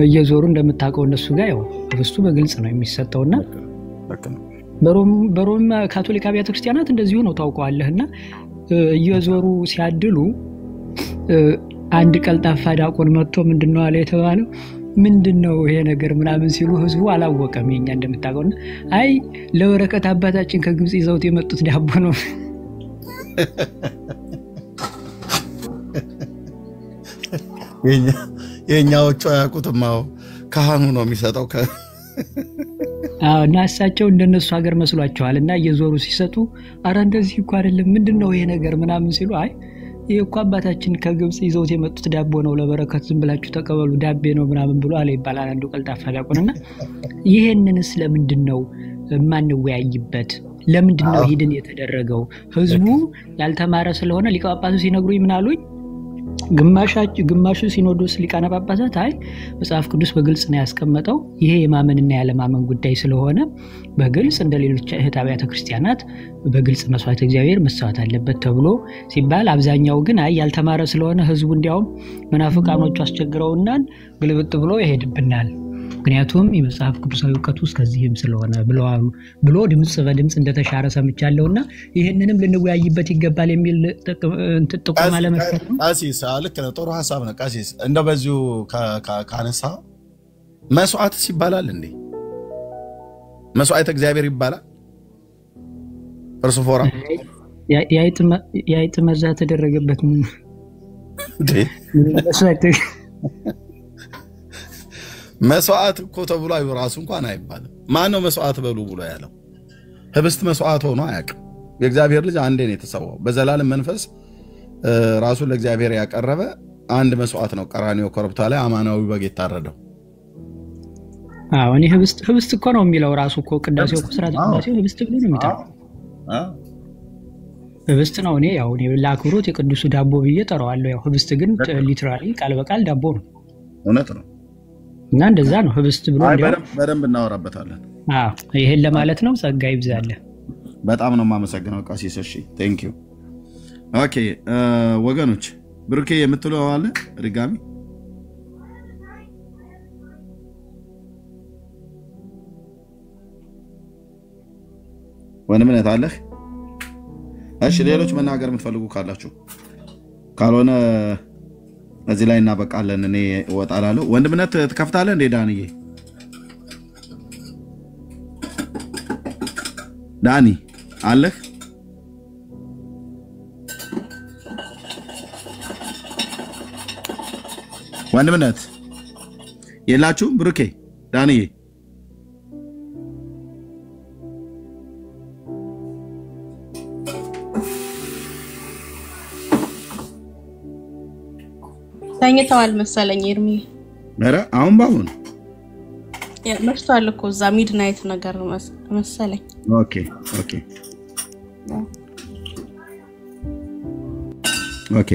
እየዞሩ እንደምታውቀው እነሱ ጋር ያው ህብስቱ በግልጽ ነው የሚሰጠውና በሮም ካቶሊክ ቤተክርስቲያናት እንደዚሁ ነው ታውቀዋለህና እየዞሩ ሲያድሉ አንድ ቀልጣፋ ዲያቆን መጥቶ ምንድነው አለ የተባለው ምንድነው ይሄ ነገር ምናምን ሲሉ ህዝቡ አላወቀም የኛ እንደምታውቀውና አይ ለበረከት አባታችን ከግብጽ ይዘውት የመጡት ዳቦ ነው የኛዎቹ ያቁትማው ካህኑ ነው የሚሰጠው እና እሳቸው እንደነሱ ሀገር መስሏቸዋልና እየዞሩ ሲሰጡ አረ እንደዚህ እኮ አይደለም ምንድነው ይሄ ነገር ምናምን ሲሉ አይ ይሄ አባታችን ከግብጽ ይዘውት የመጡት ዳቦ ነው ለበረከት ዝም ብላችሁ ተቀበሉ ዳቤ ነው ምናምን ብሎ አለ ይባላል አንዱ ቀልጣፋ ዲያቆንና ይሄንንስ ለምንድነው ማንወያይበት ለምንድነው ሂድን የተደረገው ህዝቡ ያልተማረ ስለሆነ ሊቀ ጳጳሱ ሲነግሩኝ ምን አሉኝ ግማሹ ሲኖዶስ ሊቃነ ጳጳሳት አይ መጽሐፍ ቅዱስ በግልጽ ነው ያስቀመጠው ይሄ የማመንና ያለማመን ጉዳይ ስለሆነ በግልጽ እንደሌሎች እህት አብያተ ክርስቲያናት በግልጽ መስዋዕት እግዚአብሔር መስዋዕት አለበት ተብሎ ሲባል አብዛኛው ግን አይ ያልተማረ ስለሆነ ህዝቡ እንዲያውም መናፍቃኖቹ አስቸግረውናል ግልብጥ ብሎ ይሄድብናል ምክንያቱም የመጽሐፍ ቅዱሳዊ ዕውቀት ውስጥ ከዚህም ስለሆነ ብሎ ድምጽ በድምጽ እንደተሻረ ሰምቻለሁና ይሄንንም ልንወያይበት ይገባል የሚል ጥቆማ ለመስጠት ቃሲስ ልክ ነው ጥሩ ሐሳብ ነው ቃሲስ እንደው በዚሁ ካነሳ መስዋዕት ይባላል እንዴ መስዋዕት እግዚአብሔር ይባላል ፐርሶፎራ ያይጥ መርዛ ተደረገበት እንዴ መስዋዕት እኮ ተብሎ ራሱ እንኳን አይባልም ማን ነው መስዋዕት በሉ ብሎ ያለው ህብስት መስዋዕት ሆኖ አያውቅም የእግዚአብሔር ልጅ አንዴ ነው የተሰዋው በዘላለም መንፈስ ራሱ ለእግዚአብሔር ያቀረበ አንድ መስዋዕት ነው ቀራንዮ ኮረብታ ላይ አማናዊ በግ የታረደው እኔ ህብስት እኮ ነው የሚለው ራሱ እኮ ቅዳሴው ስርዓተ ቅዳሴው ህብስት ብሎ ነው የሚጠራው ህብስት ነው እኔ ለአክብሮት የቅዱሱ ዳቦ ብዬ ጠራዋለሁ ያው ህብስት ግን ሊትራሊ ቃል በቃል ዳቦ ነው እውነት ነው እና እንደዛ ነው ህብስት ብሎ በደንብ እናወራበታለን ይሄን ለማለት ነው ጸጋ ይብዛልህ በጣም ነው ማመሰግነው ቃሲስ እሺ ቴንክ ዩ ኦኬ ወገኖች ብሩኬ የምትለው አለ ድጋሚ ወንድምነት አለህ እሺ ሌሎች መናገር የምትፈልጉ ካላችሁ ካልሆነ እዚህ ላይ እናበቃለን እኔ ወጣላለሁ ወንድምነት ተከፍታለህ እንዴ ዳኒ አለህ ወንድምነት የላችሁም ብሩኬ ዳንዬ ተኝተዋል መሰለኝ ኤርሚ ኧረ አሁን ባሁን መሽቷል እኮ እዛ ሚድናይት ነገር መሰለኝ ኦኬ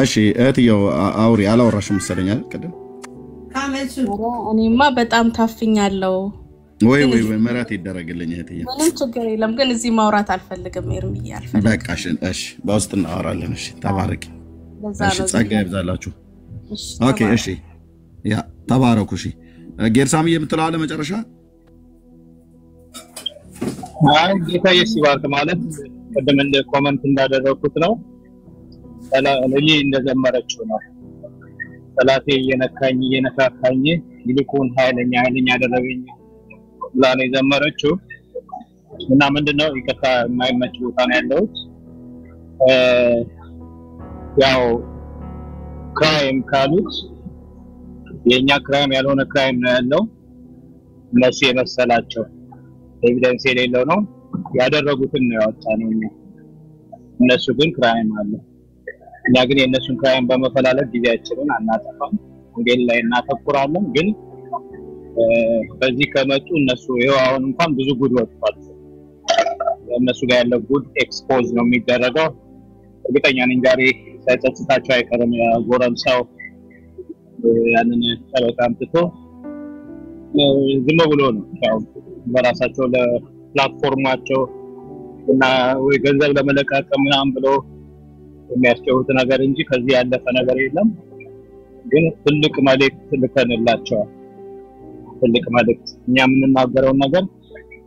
እሺ እህትየው አውሪ አላወራሽም መሰለኝ አይደል ቀደም እኔማ በጣም ታፍኛለሁ ወይ መራት ይደረግልኝ እህትየው ምንም ችግር የለም ግን እዚህ ማውራት አልፈልግም ኤርሚ አልፈልግም በቃ እሺ በውስጥ እናወራለን እሺ ተባረክ እሺ ጸጋ ይብዛላችሁ ኦኬ እሺ ያ ተባረኩ እሺ ጌርሳም የምትለው አለ መጨረሻ ጌታ ኢየሱስ ይባርክ ማለት ቀደም እንደ ኮሜንት እንዳደረኩት ነው ለኔ እንደዘመረችው ነው ሰላቴ የነካካኝ ይልቁን ኃይለኛ ያደረገኝ ላኔ ዘመረችው እና ምንድነው ይከታ የማይመች ቦታ ነው ያለው ያው ክራይም ካሉት የኛ ክራይም ያልሆነ ክራይም ነው ያለው እነሱ የመሰላቸው ኤቪደንስ የሌለው ነው ያደረጉትን ነው ያወጣነው እነሱ ግን ክራይም አለ እኛ ግን የነሱን ክራይም በመፈላለግ ጊዜያችንን አናጠፋም ወንጌል ላይ እናተኩራለን ግን በዚህ ከመጡ እነሱ ይሄው አሁን እንኳን ብዙ ጉድ ወጥቷል እነሱ ጋር ያለው ጉድ ኤክስፖዝ ነው የሚደረገው እርግጠኛ ነኝ ዛሬ ሳይጸጽታቸው አይቀርም ጎረምሳው ያንን ተለቃምጥቶ ዝም ብሎ ነው ያው በራሳቸው ለፕላትፎርማቸው እና ወይ ገንዘብ ለመለቃቀም ምናምን ብሎ የሚያስጨውት ነገር እንጂ ከዚህ ያለፈ ነገር የለም ግን ትልቅ መልእክት ልከንላቸዋል ትልቅ መልእክት እኛ የምንናገረው ነገር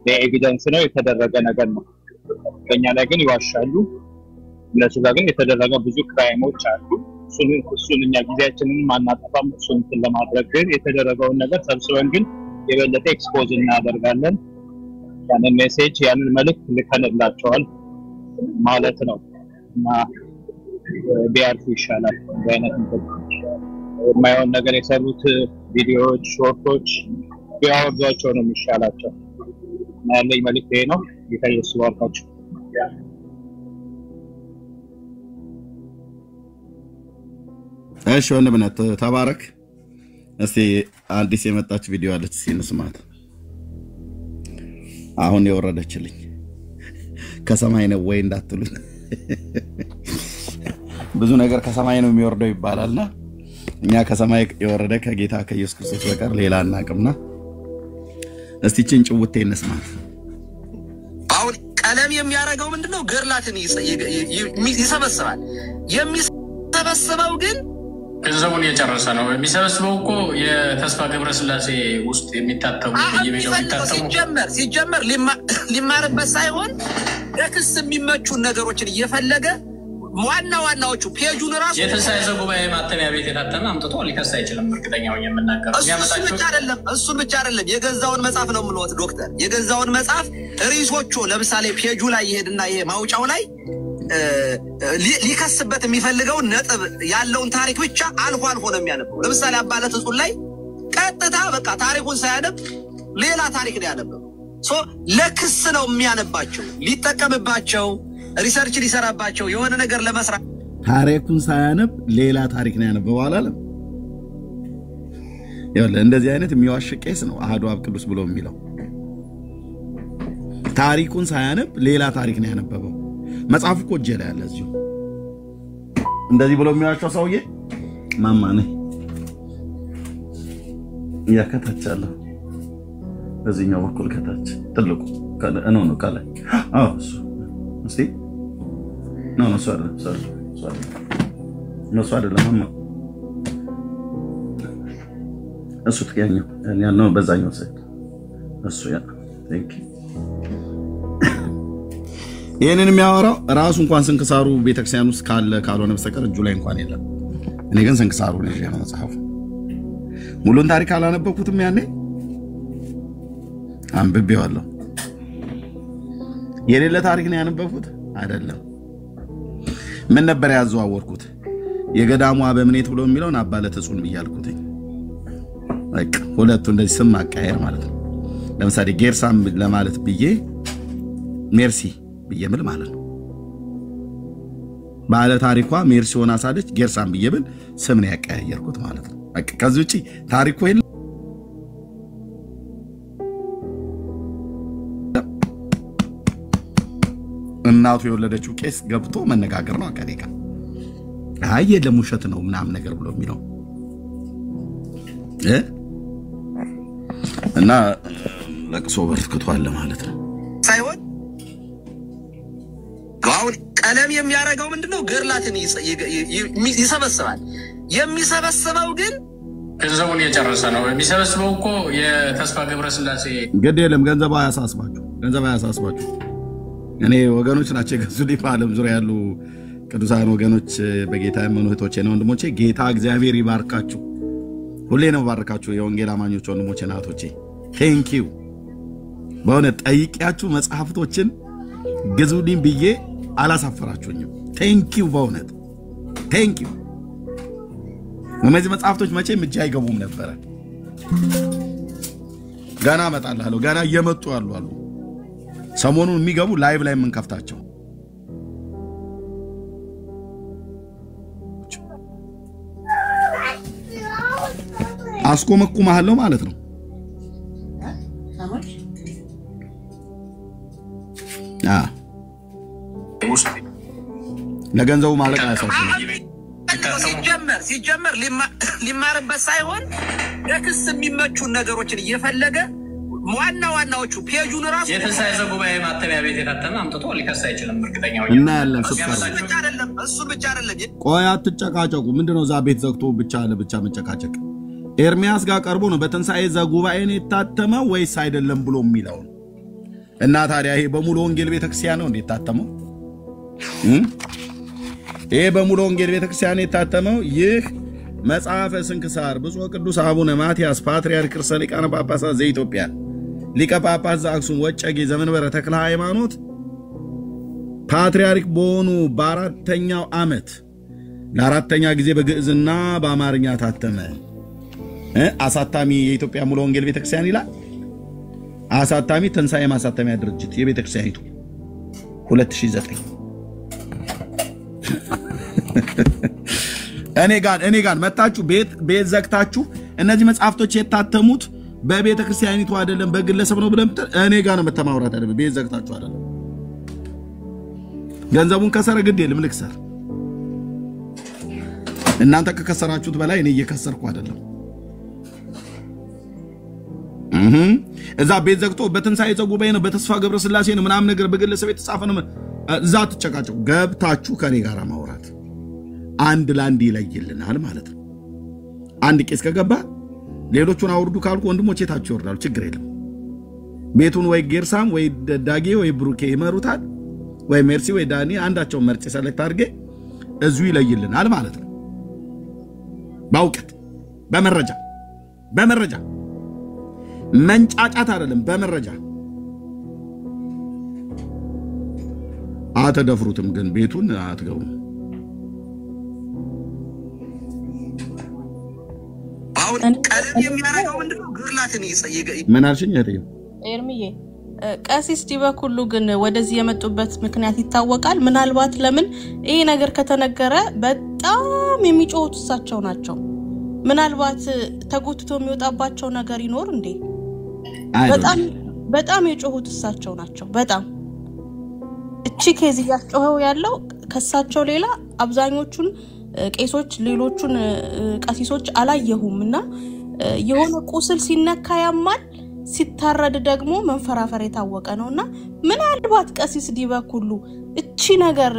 በኤቪደንስ ነው የተደረገ ነገር ነው በእኛ ላይ ግን ይዋሻሉ እነሱ ጋር ግን የተደረገ ብዙ ክራይሞች አሉ እሱን እኛ ጊዜያችንን ማናጠፋም እሱን ለማድረግ ግን የተደረገውን ነገር ሰብስበን ግን የበለጠ ኤክስፖዝ እናደርጋለን ያንን ሜሴጅ ያንን መልእክት ልከንላቸዋል ማለት ነው እና ቢያርፉ ይሻላል በእውነት የማይሆን ነገር የሰሩት ቪዲዮዎች ሾርቶች ቢያወርዷቸው ነው የሚሻላቸው እና ያለኝ መልእክት ይሄ ነው ጌታ ኢየሱስ ይባርካችሁ እሺ ወንድምነት ተባረክ እስቲ አዲስ የመጣች ቪዲዮ አለች ሲንስማት አሁን የወረደችልኝ ከሰማይ ነው ወይ እንዳትሉኝ ብዙ ነገር ከሰማይ ነው የሚወርደው ይባላልና እኛ ከሰማይ የወረደ ከጌታ ከኢየሱስ ክርስቶስ በቀር ሌላ አናቅምና እስቲ ጭንጭውቴ እንስማት አሁን ቀለም የሚያረጋው ምንድነው ገርላትን ይሰበስባል የሚሰበስበው ግን ገንዘቡን እየጨረሰ ነው የሚሰበስበው እኮ የተስፋ ገብረስላሴ ውስጥ የሚታተሙ በየቤታው የሚታተሙ ሲጀመር ሊማርበት ሳይሆን ለክስ የሚመቹ ነገሮችን እየፈለገ ዋናዎቹ ፔጁን ራሱ የተሳይዘ ጉባኤ ማተሚያ ቤት የታተመ አምጥቶ ሊከስ አይችልም እርግጠኛ ሆኜ የምናገረው እሱን ብቻ አይደለም የገዛውን መጽሐፍ ነው የምልዎት ዶክተር የገዛውን መጽሐፍ ሪሶቹ ለምሳሌ ፔጁ ላይ ይሄድና ይሄ ማውጫው ላይ ሊከስበት የሚፈልገው ነጥብ ያለውን ታሪክ ብቻ አልፎ ነው የሚያነበው ለምሳሌ አባለት ጽሁፍ ላይ ቀጥታ በቃ ታሪኩን ሳያነብ ሌላ ታሪክ ነው ያነበው ለክስ ነው የሚያነባቸው ሊጠቀምባቸው ሪሰርች ሊሰራባቸው የሆነ ነገር ለመስራት ታሪኩን ሳያነብ ሌላ ታሪክ ነው ያነበው አላለም ይኸውልህ እንደዚህ አይነት የሚዋሽ ቄስ ነው አሐዱ አብ ቅዱስ ብሎ የሚለው ታሪኩን ሳያነብ ሌላ ታሪክ ነው ያነበበው መጽሐፉ እኮ እጄ ላይ አለ እዚሁ እንደዚህ ብሎ የሚዋሻው ሰውዬ ማማ ነኝ ያከታቻለሁ በዚህኛው በኩል ከታች ትልቁ ነው ካለ እሱ እስቲ ነው ሶሪ ለማማ እሱ ትገኛው ያለው በዛኛው ሰይድ እሱ ያ ቴንክ ይሄንን የሚያወራው ራሱ እንኳን ስንክሳሩ ቤተክርስቲያን ውስጥ ካልሆነ በስተቀር እጁ ላይ እንኳን የለም እኔ ግን ስንክሳሩ ልጅ ነው መጽሐፉ ሙሉን ታሪክ አላነበብኩትም ያኔ አንብቤዋለሁ የሌለ ታሪክ ነው ያነበብኩት አይደለም ምን ነበር ያዘዋወርኩት የገዳሙ አበምኔት ብሎ የሚለውን አባለ ተጹን ብያልኩት በቃ ሁለቱ እንደዚህ ስም ማቀየር ማለት ነው ለምሳሌ ጌርሳም ለማለት ብዬ ሜርሲ ብዬብል ማለት ነው ባለ ታሪኳ ሜርሲ ሆና ሳለች ጌርሳም ብዬብል ስም ነው ያቀያየርኩት ማለት ነው በቃ ከዚህ ውጪ ታሪኩ እናቱ የወለደችው ቄስ ገብቶ መነጋገር ነው አቀሪካ አይ የለም ውሸት ነው ምናምን ነገር ብሎ የሚለው እና ለቅሶ በርክቷል ማለት ነው ሳይሆን አሁን ቀለም የሚያረጋው ምንድነው ገርላትን ይሰበስባል የሚሰበስበው ግን ገንዘቡን የጨረሰ ነው የሚሰበስበው እኮ የተስፋ ገብረስላሴ ግድ የለም ገንዘብ አያሳስባችሁ እኔ ወገኖች ናቸው ገዙልኝ በዓለም ዙሪያ ያሉ ቅዱሳን ወገኖች በጌታ ያመኑ እህቶቼና ወንድሞቼ ጌታ እግዚአብሔር ይባርካችሁ ሁሌ ነው ባርካችሁ የወንጌል አማኞች ወንድሞቼ እና እህቶቼ ቴንክ ዩ በእውነት ጠይቂያችሁ መጽሐፍቶችን ግዙልኝ ብዬ አላሳፈራችሁኝም ቴንክ ዩ በእውነት ቴንክ ዩ እነዚህ መጽሐፍቶች መቼም እጅ አይገቡም ነበር ገና መጣላለሁ ገና እየመጡ አሉ ሰሞኑን የሚገቡ ላይቭ ላይ ምን ከፍታቸው አስቆመኩማለሁ ማለት ነው ለገንዘቡ ማለት አያሳስብም ሲጀመር ሊማርበት ሳይሆን ለክስ የሚመቹ ነገሮችን እየፈለገ ዋናዎቹ ፔጁን ራሱ የተንሳኤ ዘጉባኤ ማተሚያ ቤት የታተመ አምጥቶ ሊከስ አይችልም እርግጠኛ ሆኜ እና ያለን እሱ ብቻ አይደለም ቆይ አትጨቃጨቁ ምንድነው ዛ ቤት ዘግቶ ብቻ ለብቻ መጨቃጨቅ ኤርሚያስ ጋር ቀርቦ ነው በተንሳኤ ዘጉባኤ ነው የታተመው ወይስ አይደለም ብሎ የሚለው እና ታዲያ ይሄ በሙሉ ወንጌል ቤተክርስቲያን ነው እንዴት ታተመው ይሄ በሙሉ ወንጌል ቤተክርስቲያን የታተመው ይህ መጽሐፈ ስንክሳር ብፁዕ ቅዱስ አቡነ ማትያስ ፓትርያርክ ርዕሰ ሊቃነ ጳጳሳት ዘኢትዮጵያ ሊቀ ጳጳስ ዘአክሱም ወጨጌ ዘመንበረ ተክለ ሃይማኖት ፓትርያርክ በሆኑ በአራተኛው ዓመት ለአራተኛ ጊዜ በግዕዝና በአማርኛ ታተመ አሳታሚ የኢትዮጵያ ሙሉ ወንጌል ቤተክርስቲያን ይላል አሳታሚ ተንሳኤ ማሳተሚያ ድርጅት የቤተክርስቲያኒቱ 2009 እኔ ጋር መጣችሁ ቤት ዘግታችሁ እነዚህ መጽሐፍቶች የታተሙት በቤተክርስቲያኒቱ አይደለም በግለሰብ ነው ብለም እኔ ጋር ነው መተማውራት አይደለም ቤት ዘግታችሁ አይደለም ገንዘቡን ከሰረ ግድ የለም ልክሰር እናንተ ከከሰራችሁት በላይ እኔ እየከሰርኩ አይደለም እዛ ቤት ዘግቶ በትንሳኤ ዘጉባኤ ነው በተስፋ ገብረስላሴ ነው ምናምን ነገር በግለሰብ የተጻፈ ነው እዛ ተጨቃጨቁ ገብታችሁ ከኔ ጋር ማውራት አንድ ላንድ ይለይልናል ማለት ነው አንድ ቄስ ከገባ ሌሎቹን አውርዱ ካልኩ ወንድሞቼ ታችሁ ይወርዳሉ ችግር የለም ቤቱን ወይ ጌርሳም ወይ ዳጌ ወይ ብሩኬ ይመሩታል ወይ ሜርሲ ወይ ዳኒ አንዳቸው መርጬ ሰለክት አድርጌ እዙ ይለይልናል ማለት ነው ባውቀት በመረጃ መንጫጫት አይደለም በመረጃ አተደፍሩትም ግን ቤቱን አትገቡም አሁን ቀለም የሚያረጋው ምንድነው ግርላትን ምን አልሽኝ አይደለም ኤርሚዬ ቀሲስ ዲበኩሉ ግን ወደዚህ የመጡበት ምክንያት ይታወቃል ምናልባት ለምን ይሄ ነገር ከተነገረ በጣም የሚጮሁት እሳቸው ናቸው ምናልባት ተጎትቶ የሚወጣባቸው ነገር ይኖር እንዴ በጣም የጮሁት እሳቸው ናቸው በጣም እቺ ኬዝ ያስጮኸው ያለው ከሳቸው ሌላ አብዛኞቹን ቄሶች ሌሎቹን ቀሲሶች አላየሁምና የሆነ ቁስል ሲነካ ያማል ሲታረድ ደግሞ መንፈራፈር የታወቀ ነውና ምናልባት ቀሲስ ዲበኩሉ እቺ ነገር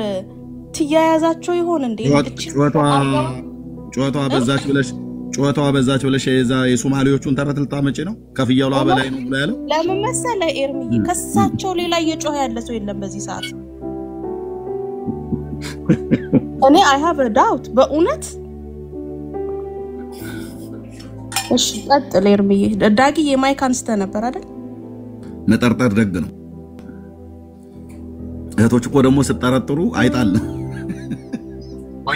ትያያዛቸው ይሆን እንዴ እቺ ጨዋታው በዛች ብለሽ የሶማሊዎቹን ተረት ልታመጪ ነው ከፍያው በላይ ነው ብላ ያለው ለምን መሰለ ኤርሚ ከሳቸው ሌላ እየጮኸ ያለ ሰው የለም በዚህ ሰዓት እኔ I have a doubt በእውነት እሺ ቀጥል ኤርሚ ዳጊ የማይክ አንስተ ነበር አይደል መጠርጠር ደግ ነው እህቶች እኮ ደግሞ ሲጠረጥሩ አይጣል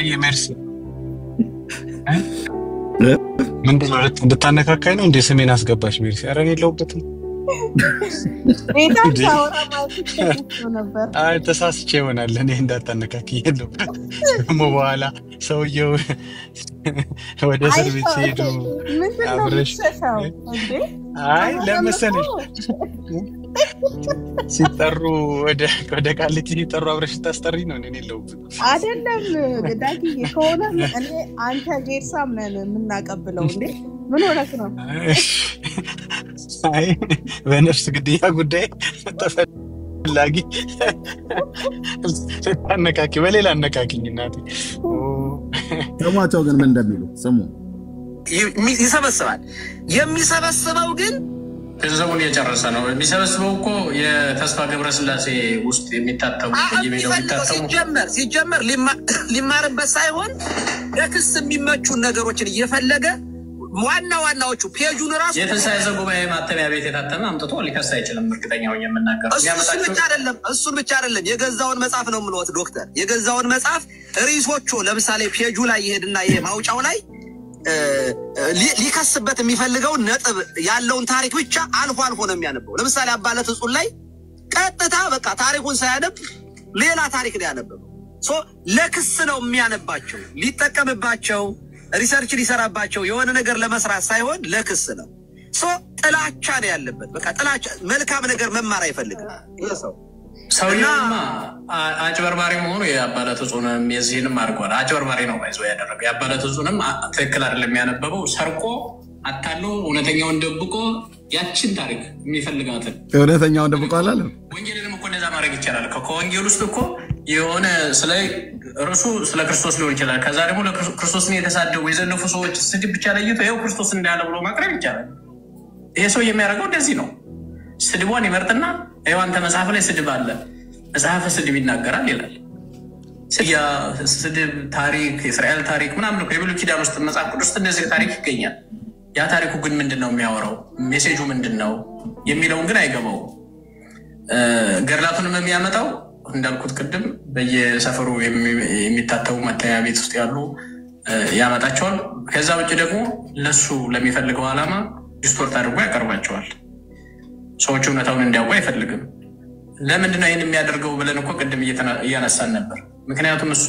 ወይ ሜርሲ ምንድነው እንድታነካካኝ ነው እንዴ ስሜን አስገባሽ ሜርሲ ኧረ እኔ የለሁበትም ቤታን ታወራ ማለት ነበር አይ ተሳስቼ ይሆናል እኔ እንዳታነካኪኝ የለው ደግሞ በኋላ ሰውየው ወደ እስር ቤት ሲሄዱ አብረሽ እንዴ አይ ለምሳሌ ሲጠሩ ወደ ቃሊቲ ሲጠሩ አብረሽ ታስጠሪ ነው እኔ የለሁበት አይደለም ዳጊ ከሆነ እኔ አንተ ጌርሳም ነን የምናቀብለው እንዴ ምን ሆነክ ነው አይ በነፍስ ግድያ ጉዳይ ተፈላጊ አነካኪ በሌላ አነካኪኝ እናቴ ተሟቸው ግን ምን እንደሚሉ ስሙ ይሰበስባል የሚሰበስበው ግን ገንዘቡን የጨረሰ ነው የሚሰበስበው እኮ የተስፋ ገብረስላሴ ውስጥ የሚታተሙ በየሜዳው የሚታተሙ ሲጀመር ሊማርበት ሳይሆን ለክስ የሚመቹ ነገሮችን እየፈለገ ዋናዎቹ ፔጁን ራሱ የትንሣኤ ዘጉባኤ ማተሚያ ቤት የታተመ አምጥቶ ሊከስ አይችልም እርግጠኛው የምናገረው እሱን ብቻ አይደለም የገዛውን መጽሐፍ ነው የምልዎት ዶክተር የገዛውን መጽሐፍ ሪሶቹ ለምሳሌ ፔጁ ላይ ይሄድና ይሄ ማውጫው ላይ ሊከስበት የሚፈልገው ነጥብ ያለውን ታሪክ ብቻ አልፎ ነው የሚያነበው ለምሳሌ አባለት ጽሁፍ ላይ ቀጥታ በቃ ታሪኩን ሳያነብ ሌላ ታሪክ ነው ያነበው ለክስ ነው የሚያነባቸው ሊጠቀምባቸው ሪሰርች ሊሰራባቸው የሆነ ነገር ለመስራት ሳይሆን ለክስ ነው ጥላቻ ነው ያለበት በቃ ጥላቻ መልካም ነገር መማር አይፈልግም ሰውየውማ አጭበርባሪ መሆኑ የአባለት ጽሁንም የዚህንም አድርጓል አጭበርባሪ ነው ባይዞ ያደረገው የአባለት ጽሁንም ትክክል አይደለም ያነበበው ሰርቆ አታሎ እውነተኛውን ደብቆ ያችን ታሪክ የሚፈልጋትን እውነተኛውን ደብቆ አላለም ወንጌልንም እኮ እንደዛ ማድረግ ይቻላል ከወንጌል ውስጥ እኮ የሆነ ስለ እርሱ ስለ ክርስቶስ ሊሆን ይችላል ከዛ ደግሞ ለክርስቶስን የተሳደቡ የዘለፉ ሰዎች ስድብ ብቻ ለይቶ ይሄው ክርስቶስ እንዳለ ብሎ ማቅረብ ይቻላል ይሄ ሰው የሚያደርገው እንደዚህ ነው ስድቧን ይመርጥና ይሄው አንተ መጽሐፍ ላይ ስድብ አለ መጽሐፍ ስድብ ይናገራል ይላል ስድብ ታሪክ የእስራኤል ታሪክ ምናምን ነው የብሉይ ኪዳን ውስጥ መጽሐፍ ቅዱስ ውስጥ እንደዚህ ታሪክ ይገኛል ያ ታሪኩ ግን ምንድነው የሚያወራው ሜሴጁ ምንድነው የሚለውን ግን አይገባው ገድላቱንም የሚያመጣው እንዳልኩት ቅድም በየሰፈሩ የሚታተሙ ማተሚያ ቤት ውስጥ ያሉ ያመጣቸዋል ከዛ ውጭ ደግሞ ለሱ ለሚፈልገው ዓላማ ዲስቶርት አድርጎ ያቀርባቸዋል ሰዎች እውነታውን እንዲያውቁ አይፈልግም ለምንድነው ይሄን የሚያደርገው ብለን እኮ ቅድም እያነሳን ነበር ምክንያቱም እሱ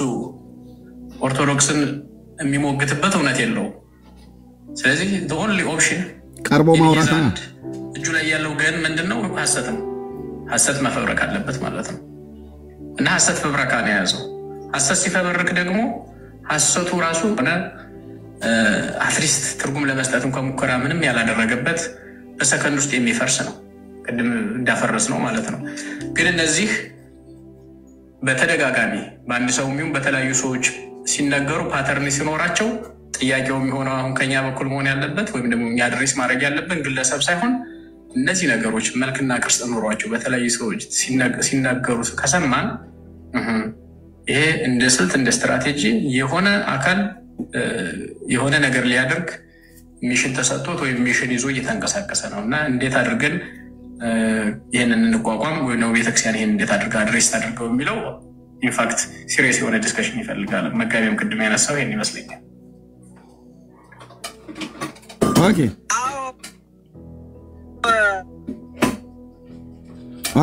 ኦርቶዶክስን የሚሞግትበት እውነት የለው ስለዚህ the only option ቀርቦ ማውራት ነው እጁ ላይ ያለው ግን ምንድነው ሐሰት መፈብረክ አለበት ማለት ነው እና ሐሰት ፈብረካ ነው ያዘው ሐሰት ሲፈብረክ ደግሞ ሐሰቱ ራሱ አትሊስት ትርጉም ለመስጠት እንኳን ሙከራ ምንም ያላደረገበት በሰከንድ ውስጥ የሚፈርስ ነው ቅድም እንዳፈረስ ነው ማለት ነው ግን እነዚህ በተደጋጋሚ በአንድ ሰው የሚሆን በተለያዩ ሰዎች ሲነገሩ ፓተርን ሲኖራቸው ጥያቄው የሚሆነው አሁን ከኛ በኩል መሆን ያለበት ወይም ደግሞ እኛ አድሬስ ማድረግ ያለብን ግለሰብ ሳይሆን እነዚህ ነገሮች መልክና ቅርጽ ኖሯቸው በተለያዩ ሰዎች ሲናገሩ ከሰማን ይሄ እንደ ስልት እንደ ስትራቴጂ የሆነ አካል የሆነ ነገር ሊያደርግ ሚሽን ተሰጥቶት ወይም ሚሽን ይዞ እየተንቀሳቀሰ ነው እና እንዴት አድርገን ይሄንን እንቋቋም ወይ ነው ቤተክርስቲያን ይሄን እንዴት አድርጋ አድሬስ ታደርገው የሚለው ኢንፋክት ሲሪየስ የሆነ ዲስከሽን ይፈልጋል መጋቢያም ቅድም ያነሳው ይሄን ይመስለኛል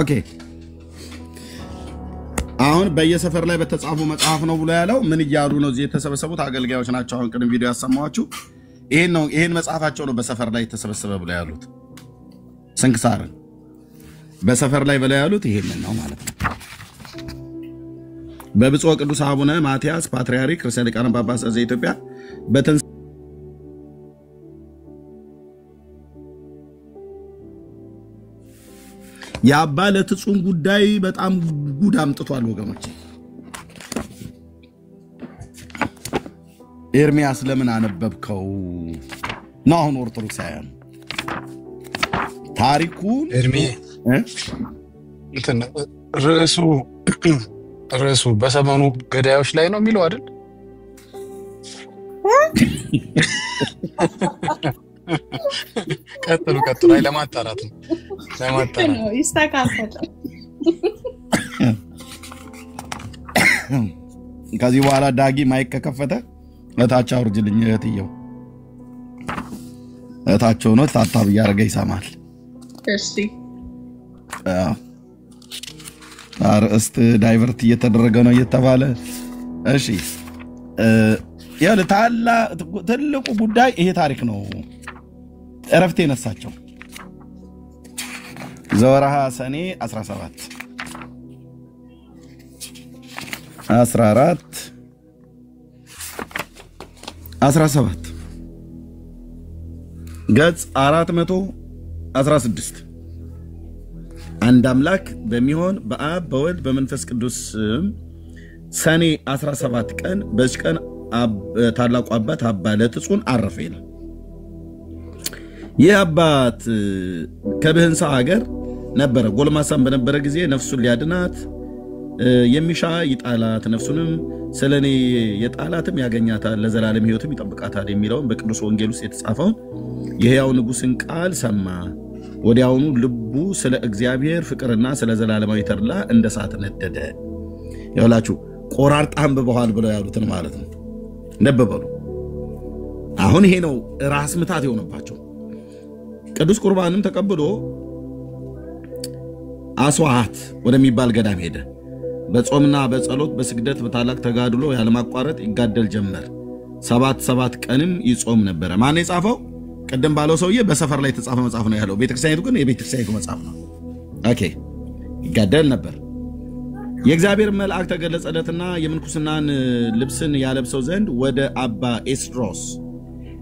ኦኬ አሁን በየሰፈር ላይ በተጻፉ መጽሐፍ ነው ብሎ ያለው ምን ይያሉ ነው እዚህ የተሰበሰቡት አገልጋዮች ናቸው አሁን ቅድም ቪዲዮ ያሰማዋችሁ ይሄን መጽሐፋቸው ነው በሰፈር ላይ የተሰበሰበ ብሎ ያሉት ስንክሳር በሰፈር ላይ ብለው ያሉት ይሄንን ነው ማለት ነው በብፁዕ ቅዱስ አቡነ ማትያስ ፓትርያርክ ርዕሰ ሊቃነ ጳጳሳት ዘኢትዮጵያ የአባለት ጽሁን ጉዳይ በጣም ጉድ አምጥቷል ወገኖች ኤርሚያስ ለምን አነበብከው ነው አሁን ኦርቶዶክሳውያን ታሪኩን ኤርሚ እንትን ርዕሱ በሰሞኑ ገዳዮች ላይ ነው የሚለው አይደል ቀጥሉ አይ ለማጣራት ነው ይስተካከል ከዚህ በኋላ ዳጊ ማይክ ከከፈተ እታች አውርጅልኝ እህትየው እታቸው ነው ታታብ ያረገ ይሰማል እሺ አርእስት ዳይቨርት እየተደረገ ነው እየተባለ እሺ ያለ ታላ ትልቁ ጉዳይ ይሄ ታሪክ ነው እረፍት የነሳቸው ዘወርሃ ሰኔ 17 ገጽ 416 አንድ አምላክ በሚሆን በአብ በወልድ በመንፈስ ቅዱስ ሰኔ 17 ቀን በዚህ ቀን ታላቁ አባት አባ ለትጹን አረፈ ይላል። ይህ አባት ከብህንሳ ሀገር ነበረ። ጎልማሳም በነበረ ጊዜ ነፍሱን ሊያድናት የሚሻ ይጣላት ነፍሱንም ስለኔ የጣላትም ያገኛታል ለዘላለም ሕይወትም ይጠብቃታል የሚለውን በቅዱስ ወንጌል ውስጥ የተጻፈውን የሕያው ንጉሥን ቃል ሰማ። ወዲያውኑ ልቡ ስለ እግዚአብሔር ፍቅርና ስለ ዘላለማዊ ተድላ እንደ እሳት ነደደ። ይኸውላችሁ ቆራርጣም በበኋላ ብለው ያሉትን ማለት ነው ነበበሉ። አሁን ይሄ ነው ራስ ምታት የሆነባቸው። ቅዱስ ቁርባንም ተቀብሎ አስዋሃት ወደሚባል ገዳም ሄደ። በጾምና በጸሎት በስግደት በታላቅ ተጋድሎ ያለማቋረጥ ይጋደል ጀመር። 7 ቀንም ይጾም ነበር። ማን የጻፈው? ቀደም ባለው ሰውዬ በሰፈር ላይ የተጻፈ መጽሐፍ ነው ያለው። ቤተክርስቲያኒቱ ግን የቤተክርስቲያኒቱ መጽሐፍ ነው። ኦኬ ይጋደል ነበር። የእግዚአብሔር መልአክ ተገለጸለትና የምንኩስናን ልብስን ያለብሰው ዘንድ ወደ አባ ኤስድሮስ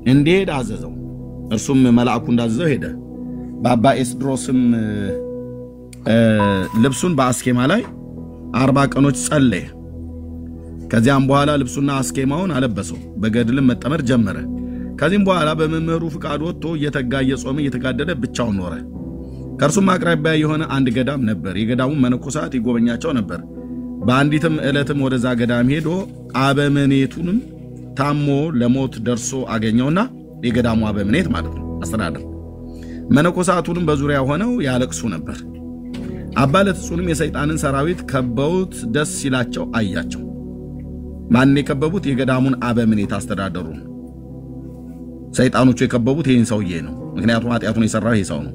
እንዲሄድ አዘዘው። እርሱም መልአኩ እንዳዘዘው ሄደ። በአባ ኤስድሮስም ልብሱን በአስኬማ ላይ 40 ቀኖች ጸለየ። ከዚያም በኋላ ልብሱና አስኬማውን አለበሰው። በገድልም መጠመር ጀመረ። ከዚህም በኋላ በመምህሩ ፍቃድ ወጥቶ እየተጋ እየጾመ እየተጋደለ ብቻውን ኖረ። ከእርሱም አቅራቢያ የሆነ አንድ ገዳም ነበር። የገዳሙ መነኮሳት ይጎበኛቸው ነበር። በአንዲትም ዕለትም ወደዛ ገዳም ሄዶ አበምኔቱንም ታሞ ለሞት ደርሶ አገኘውና የገዳሙ አበምኔት ማለት ነው አስተዳደር መነኮሳቱንም በዙሪያ ሆነው ያለቅሱ ነበር። አባ ለትጹንም የሰይጣንን ሰራዊት ከበውት ደስ ይላቸው አያቸው። ማን የከበቡት? የገዳሙን አበምኔት አስተዳደሩ። ሰይጣኖቹ የከበቡት ይህን ሰውዬ ነው። ምክንያቱም ኃጢአቱን የሰራው ይሄ ሰው ነው።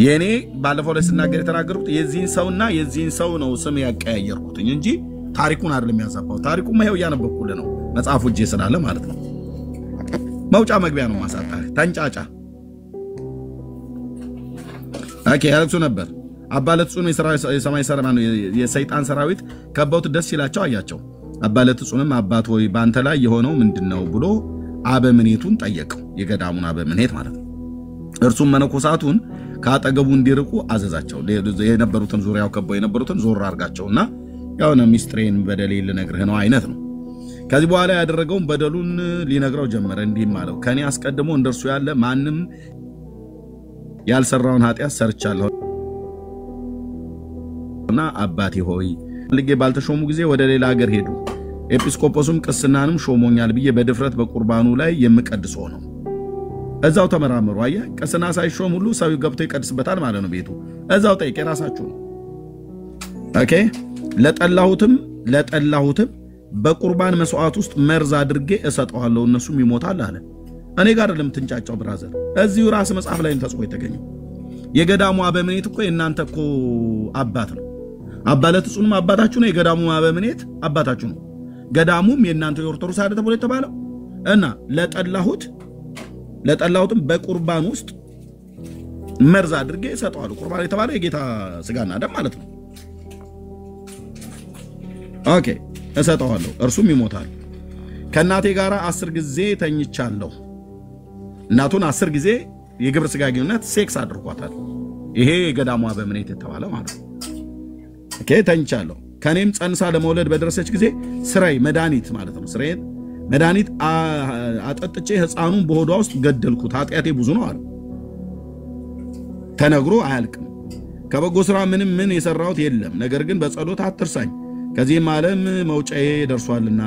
የኔ ባለፈው ላይ ስናገር የተናገርኩት የዚህን ሰውና የዚህን ሰው ነው ስም ያቀያየርኩት እንጂ ታሪኩን አይደለም ያዛባው። ታሪኩን ማየው ያነበብኩልህ ነው መጽሐፉ እጄ ስላለ ማለት ነው። መውጫ መግቢያ ነው ማሳጣሪ ተንጫጫ ኦኬ ያለቅሱ ነበር። አባ ለትጹን የሰማይ ሰራማን የሰይጣን ሰራዊት ከበውት ደስ ይላቸው አያቸው። አባ ለትጹንም አባት ሆይ ባንተ ላይ የሆነው ምንድነው ብሎ አበምኔቱን ጠየቀው። የገዳሙን አበምኔት ማለት ነው። እርሱም መነኮሳቱን ካጠገቡ እንዲርቁ አዘዛቸው። የነበሩትን ዙሪያው ከበው የነበሩትን ዞር አርጋቸውና ያውና ሚስጥሬን በደሌ ልነግርህ ነው አይነት ነው። ከዚህ በኋላ ያደረገውን በደሉን ሊነግረው ጀመረ። እንዲህም አለው ከኔ አስቀድሞ እንደርሱ ያለ ማንም ያልሰራውን ኃጢአት ሰርቻለሁ እና አባቴ ሆይ ልጌ ባልተሾሙ ጊዜ ወደ ሌላ ሀገር ሄዱ። ኤጲስቆጶስም ቅስናንም ሾሞኛል ብዬ በድፍረት በቁርባኑ ላይ የምቀድስ ሆነው እዛው ተመራመሩ። አየ ቅስና ሳይሾም ሁሉ ሰው ገብቶ ይቀድስበታል ማለት ነው። ቤቱ እዛው ጠይቄ ራሳችሁ ነው። ኦኬ ለጠላሁትም በቁርባን መስዋዕት ውስጥ መርዝ አድርጌ እሰጠዋለሁ እነሱም ይሞታል አለ። እኔ ጋር አይደለም ትንጫጫው ብራዘር፣ እዚሁ ራስ መጽሐፍ ላይ ተጽፎ የተገኘው። የገዳሙ አበምኔት እኮ የእናንተ እኮ አባት ነው። አባ ለትጹንም አባታችሁ ነው። የገዳሙ አበምኔት አባታችሁ ነው። ገዳሙም የእናንተ የኦርቶዶክስ አይደል ተብሎ የተባለው እና ለጠላሁትም በቁርባን ውስጥ መርዝ አድርጌ እሰጠዋለሁ። ቁርባን የተባለው የጌታ ስጋና ደም ማለት ነው። ኦኬ እሰጠዋለሁ እርሱም ይሞታል። ከእናቴ ጋር 10 ጊዜ ተኝቻለሁ። እናቱን 10 ጊዜ የግብረ ስጋ ግንኙነት ሴክስ አድርጓታል። ይሄ የገዳሙ አበምኔት የተባለ ማለት ነው። ኦኬ ተኝቻለሁ። ከኔም ጸንሳ ለመውለድ በደረሰች ጊዜ ስራይ መድኃኒት ማለት ነው። ስራይ መድኃኒት አጠጥቼ ሕፃኑን በሆዷ ውስጥ ገደልኩት። ኃጢአቴ ብዙ ነው አለ። ተነግሮ አያልቅም። ከበጎ ስራ ምን የሰራሁት የለም። ነገር ግን በጸሎት አትርሳኝ፣ ከዚህም ዓለም መውጫዬ ደርሷልና።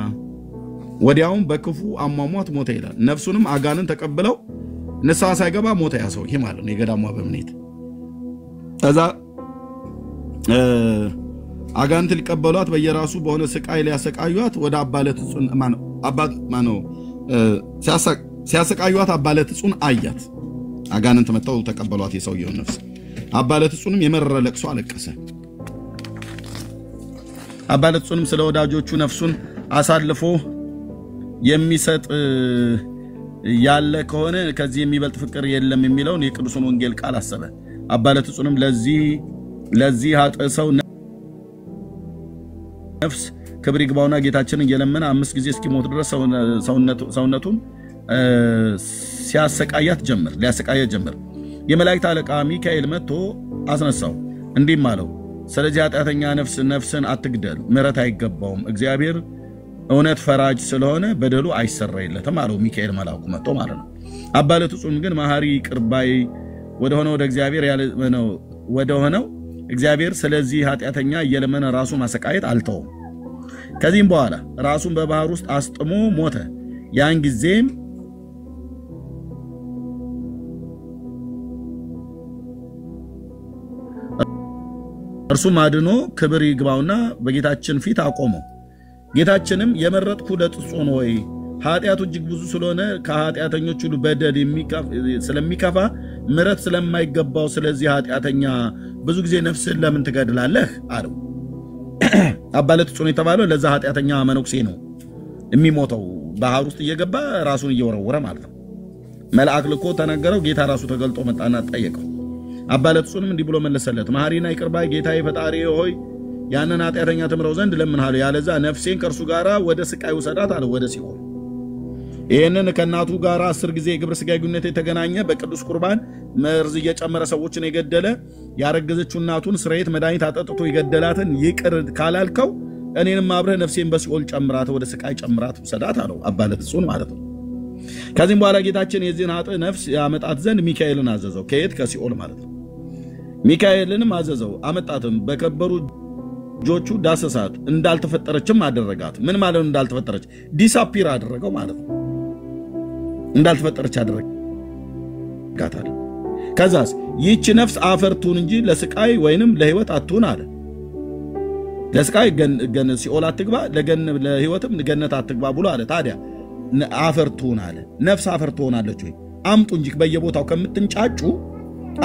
ወዲያውም በክፉ አሟሟት ሞተ ይላል። ነፍሱንም አጋንን ተቀብለው ንስሐ ሳይገባ ሞተ ያ ሰው። ይሄ ማለት ነው የገዳሙ አበምኔት። እዛ አጋንንት ሊቀበሏት በየራሱ በሆነ ስቃይ ሊያሰቃዩት ወደ አባለት ጽን ማነው ሲያሰቃዩት አባለት ጽን አያት። አጋንንት መተው ተቀበሏት የሰውየው ነፍስ። አባለት ጽንም የመረረ ለቅሶ አለቀሰ። አባለት ጽንም ስለ ወዳጆቹ ነፍሱን አሳልፎ የሚሰጥ ያለ ከሆነ ከዚህ የሚበልጥ ፍቅር የለም የሚለውን የቅዱሱን ወንጌል ቃል አሰበ። አባለት ጽንም ለዚህ ኃጥእ ነፍስ ክብር ይግባውና ጌታችንን እየለመነ 5 ጊዜ እስኪሞት ድረስ ሰውነቱን ሊያሰቃያት ጀመር። የመላእክት አለቃ ሚካኤል መጥቶ አስነሳው፣ እንዲህም አለው፣ ስለዚህ ኃጢአተኛ ነፍስን አትግደል፣ ምሕረት አይገባውም፣ እግዚአብሔር እውነት ፈራጅ ስለሆነ በደሉ አይሰረይለትም አለው። ሚካኤል መልአኩ መጥቶ ማለት ነው። አባለት ጽም ግን መሐሪ ቅርባይ ወደ እግዚአብሔር ስለዚህ ኃጢአተኛ እየለመነ ራሱን ማሰቃየት አልተውም። ከዚህም በኋላ ራሱን በባህር ውስጥ አስጥሞ ሞተ። ያን ጊዜም እርሱም አድኖ ክብር ይግባውና በጌታችን ፊት አቆመው። ጌታችንም የመረጥኩ ለጥጾን ሆይ ኃጢአቱ እጅግ ብዙ ስለሆነ ከኃጢአተኞች ሁሉ በደል ስለሚከፋ ምሕረት ስለማይገባው ስለዚህ ኃጢአተኛ ብዙ ጊዜ ነፍስን ለምን ትገድላለህ አለው። አባለት ጽን የተባለው ለዛ ኃጢአተኛ መነኩሴ ነው የሚሞተው፣ ባህር ውስጥ እየገባ ራሱን እየወረወረ ማለት ነው። መልአክ ልኮ ተናገረው። ጌታ ራሱ ተገልጦ መጣና ጠየቀው። አባለት ጽንም እንዲህ ብሎ መለሰለት፣ መሐሪና ይቅር ባይ ጌታዬ ፈጣሪ ሆይ ያንን ኃጢአተኛ ትምረው ዘንድ ለምንሃለሁ፣ ያለዛ ነፍሴን ከእርሱ ጋር ወደ ስቃይ ውሰዳት አለ፣ ወደ ሲኦል። ይህንን ከእናቱ ጋር 10 ጊዜ የግብረ ሥጋ ግንኙነት የተገናኘ በቅዱስ ቁርባን መርዝ እየጨመረ ሰዎችን የገደለ ያረገዘችው እናቱን ስርየት መድኃኒት አጠጥቶ የገደላትን ይቅር ካላልከው እኔንም አብረህ ነፍሴን በሲኦል ጨምራት፣ ወደ ስቃይ ጨምራት ውሰዳት አለው። አባለት ጽን ማለት ነው። ከዚህም በኋላ ጌታችን የዚህን ኃጥእ ነፍስ ያመጣት ዘንድ ሚካኤልን አዘዘው። ከየት? ከሲኦል ማለት ነው። ሚካኤልንም አዘዘው፣ አመጣትም፣ በከበሩ እጆቹ ዳሰሳት፣ እንዳልተፈጠረችም አደረጋት። ምን ማለት ነው? እንዳልተፈጠረች ዲሳፒር አደረገው ማለት ነው። እንዳልተፈጠረች አደረጋት አለ። ከዛስ ይህች ነፍስ አፈርቱን እንጂ ለስቃይ ወይንም ለህይወት አትሁን አለ። ለስቃይ ሲኦል አትግባ፣ ለህይወትም ገነት አትግባ ብሎ አለ። ታዲያ አፈርቱን አለ። ነፍስ አፈር ትሆናለች ወይ? አምጡ እንጂ በየቦታው ከምትንጫጩ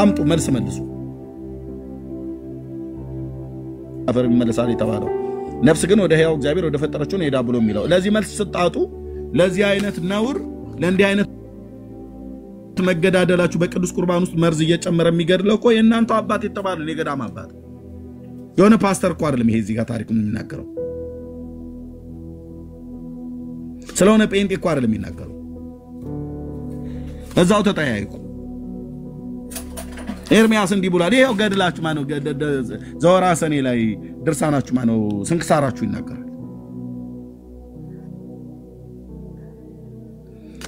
አምጡ፣ መልስ መልሱ። አፈር ይመለሳል የተባለው ነፍስ ግን ወደ ሕያው እግዚአብሔር ወደ ፈጠረችው ነው ሄዳ ብሎ የሚለው። ለዚህ መልስ ስጣጡ ለዚህ አይነት ነውር ለእንዲህ አይነት መገዳደላችሁ በቅዱስ ቁርባን ውስጥ መርዝ እየጨመረ የሚገድለው እኮ የእናንተ አባት የተባለ የገዳም አባት የሆነ ፓስተር እኮ አይደለም። ይሄ እዚህ ጋር ታሪኩን የሚናገረው ስለሆነ ጴንጤ እኮ አይደለም የሚናገረው። እዛው ተጠያይቁ። ኤርሚያስ እንዲህ ብሏል። ይሄው ገድላችሁ ማነው ዘወራ ሰኔ ላይ ድርሳናችሁ ማነው ስንክሳራችሁ ይናገራል።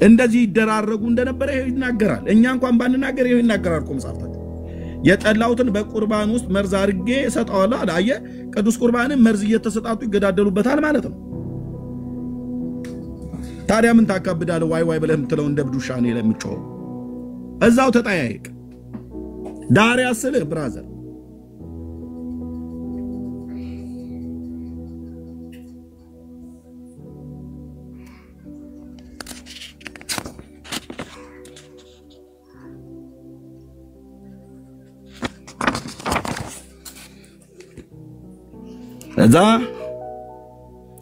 እንደዚህ ይደራረጉ እንደነበረ ይሄው ይናገራል። እኛ እንኳን ባንናገር ይሄው ይናገራል እኮ መጽሐፍታችን። የጠላውትን በቁርባን ውስጥ መርዝ አድርጌ እሰጠዋለሁ አለ። አየህ፣ ቅዱስ ቁርባንን መርዝ እየተሰጣጡ ይገዳደሉበታል ማለት ነው። ታዲያ ምን ታካብዳለህ? ዋይ ዋይ ብለህ የምትለው እንደ ብዱሻ ነው ለምጮህ። እዛው ተጠያይቅ። ዳሪያ ስልህ ብራዘር እዛ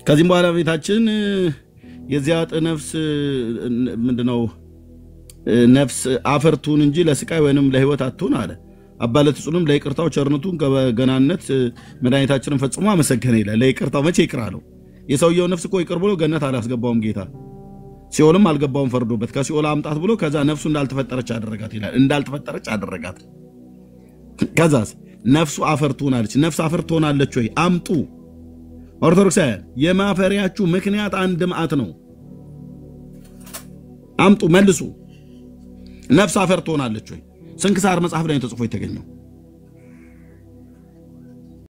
ከዚህም በኋላ ቤታችን የዚያ ነፍስ ምንድነው ነፍስ አፈርቱን እንጂ ለስቃይ ወይንም ለህይወት አትሁን አለ። አባለት ጽኑም ለይቅርታው ቸርነቱን ከገናነት መድኃኒታችንን ፈጽሞ አመሰገነ ይላል። ለይቅርታው መቼ ይቅር አለው? የሰውየው ነፍስ እኮ ይቅር ብሎ ገነት አላስገባውም ጌታ፣ ሲኦልም አልገባውም ፈርዶበት። ከሲኦል አምጣት ብሎ ከዛ ነፍሱ እንዳልተፈጠረች አደረጋት ይላል። እንዳልተፈጠረች አደረጋት። ከዛስ ነፍሱ አፈር ትሆናለች። ነፍስ አፈር ትሆናለች ወይ? አምጡ። ኦርቶዶክሳውያን የማፈሪያችሁ ምክንያት አንድ መዓት ነው። አምጡ፣ መልሱ። ነፍስ አፈር ትሆናለች ወይ? ስንክሳር መጽሐፍ ላይ ተጽፎ የተገኘው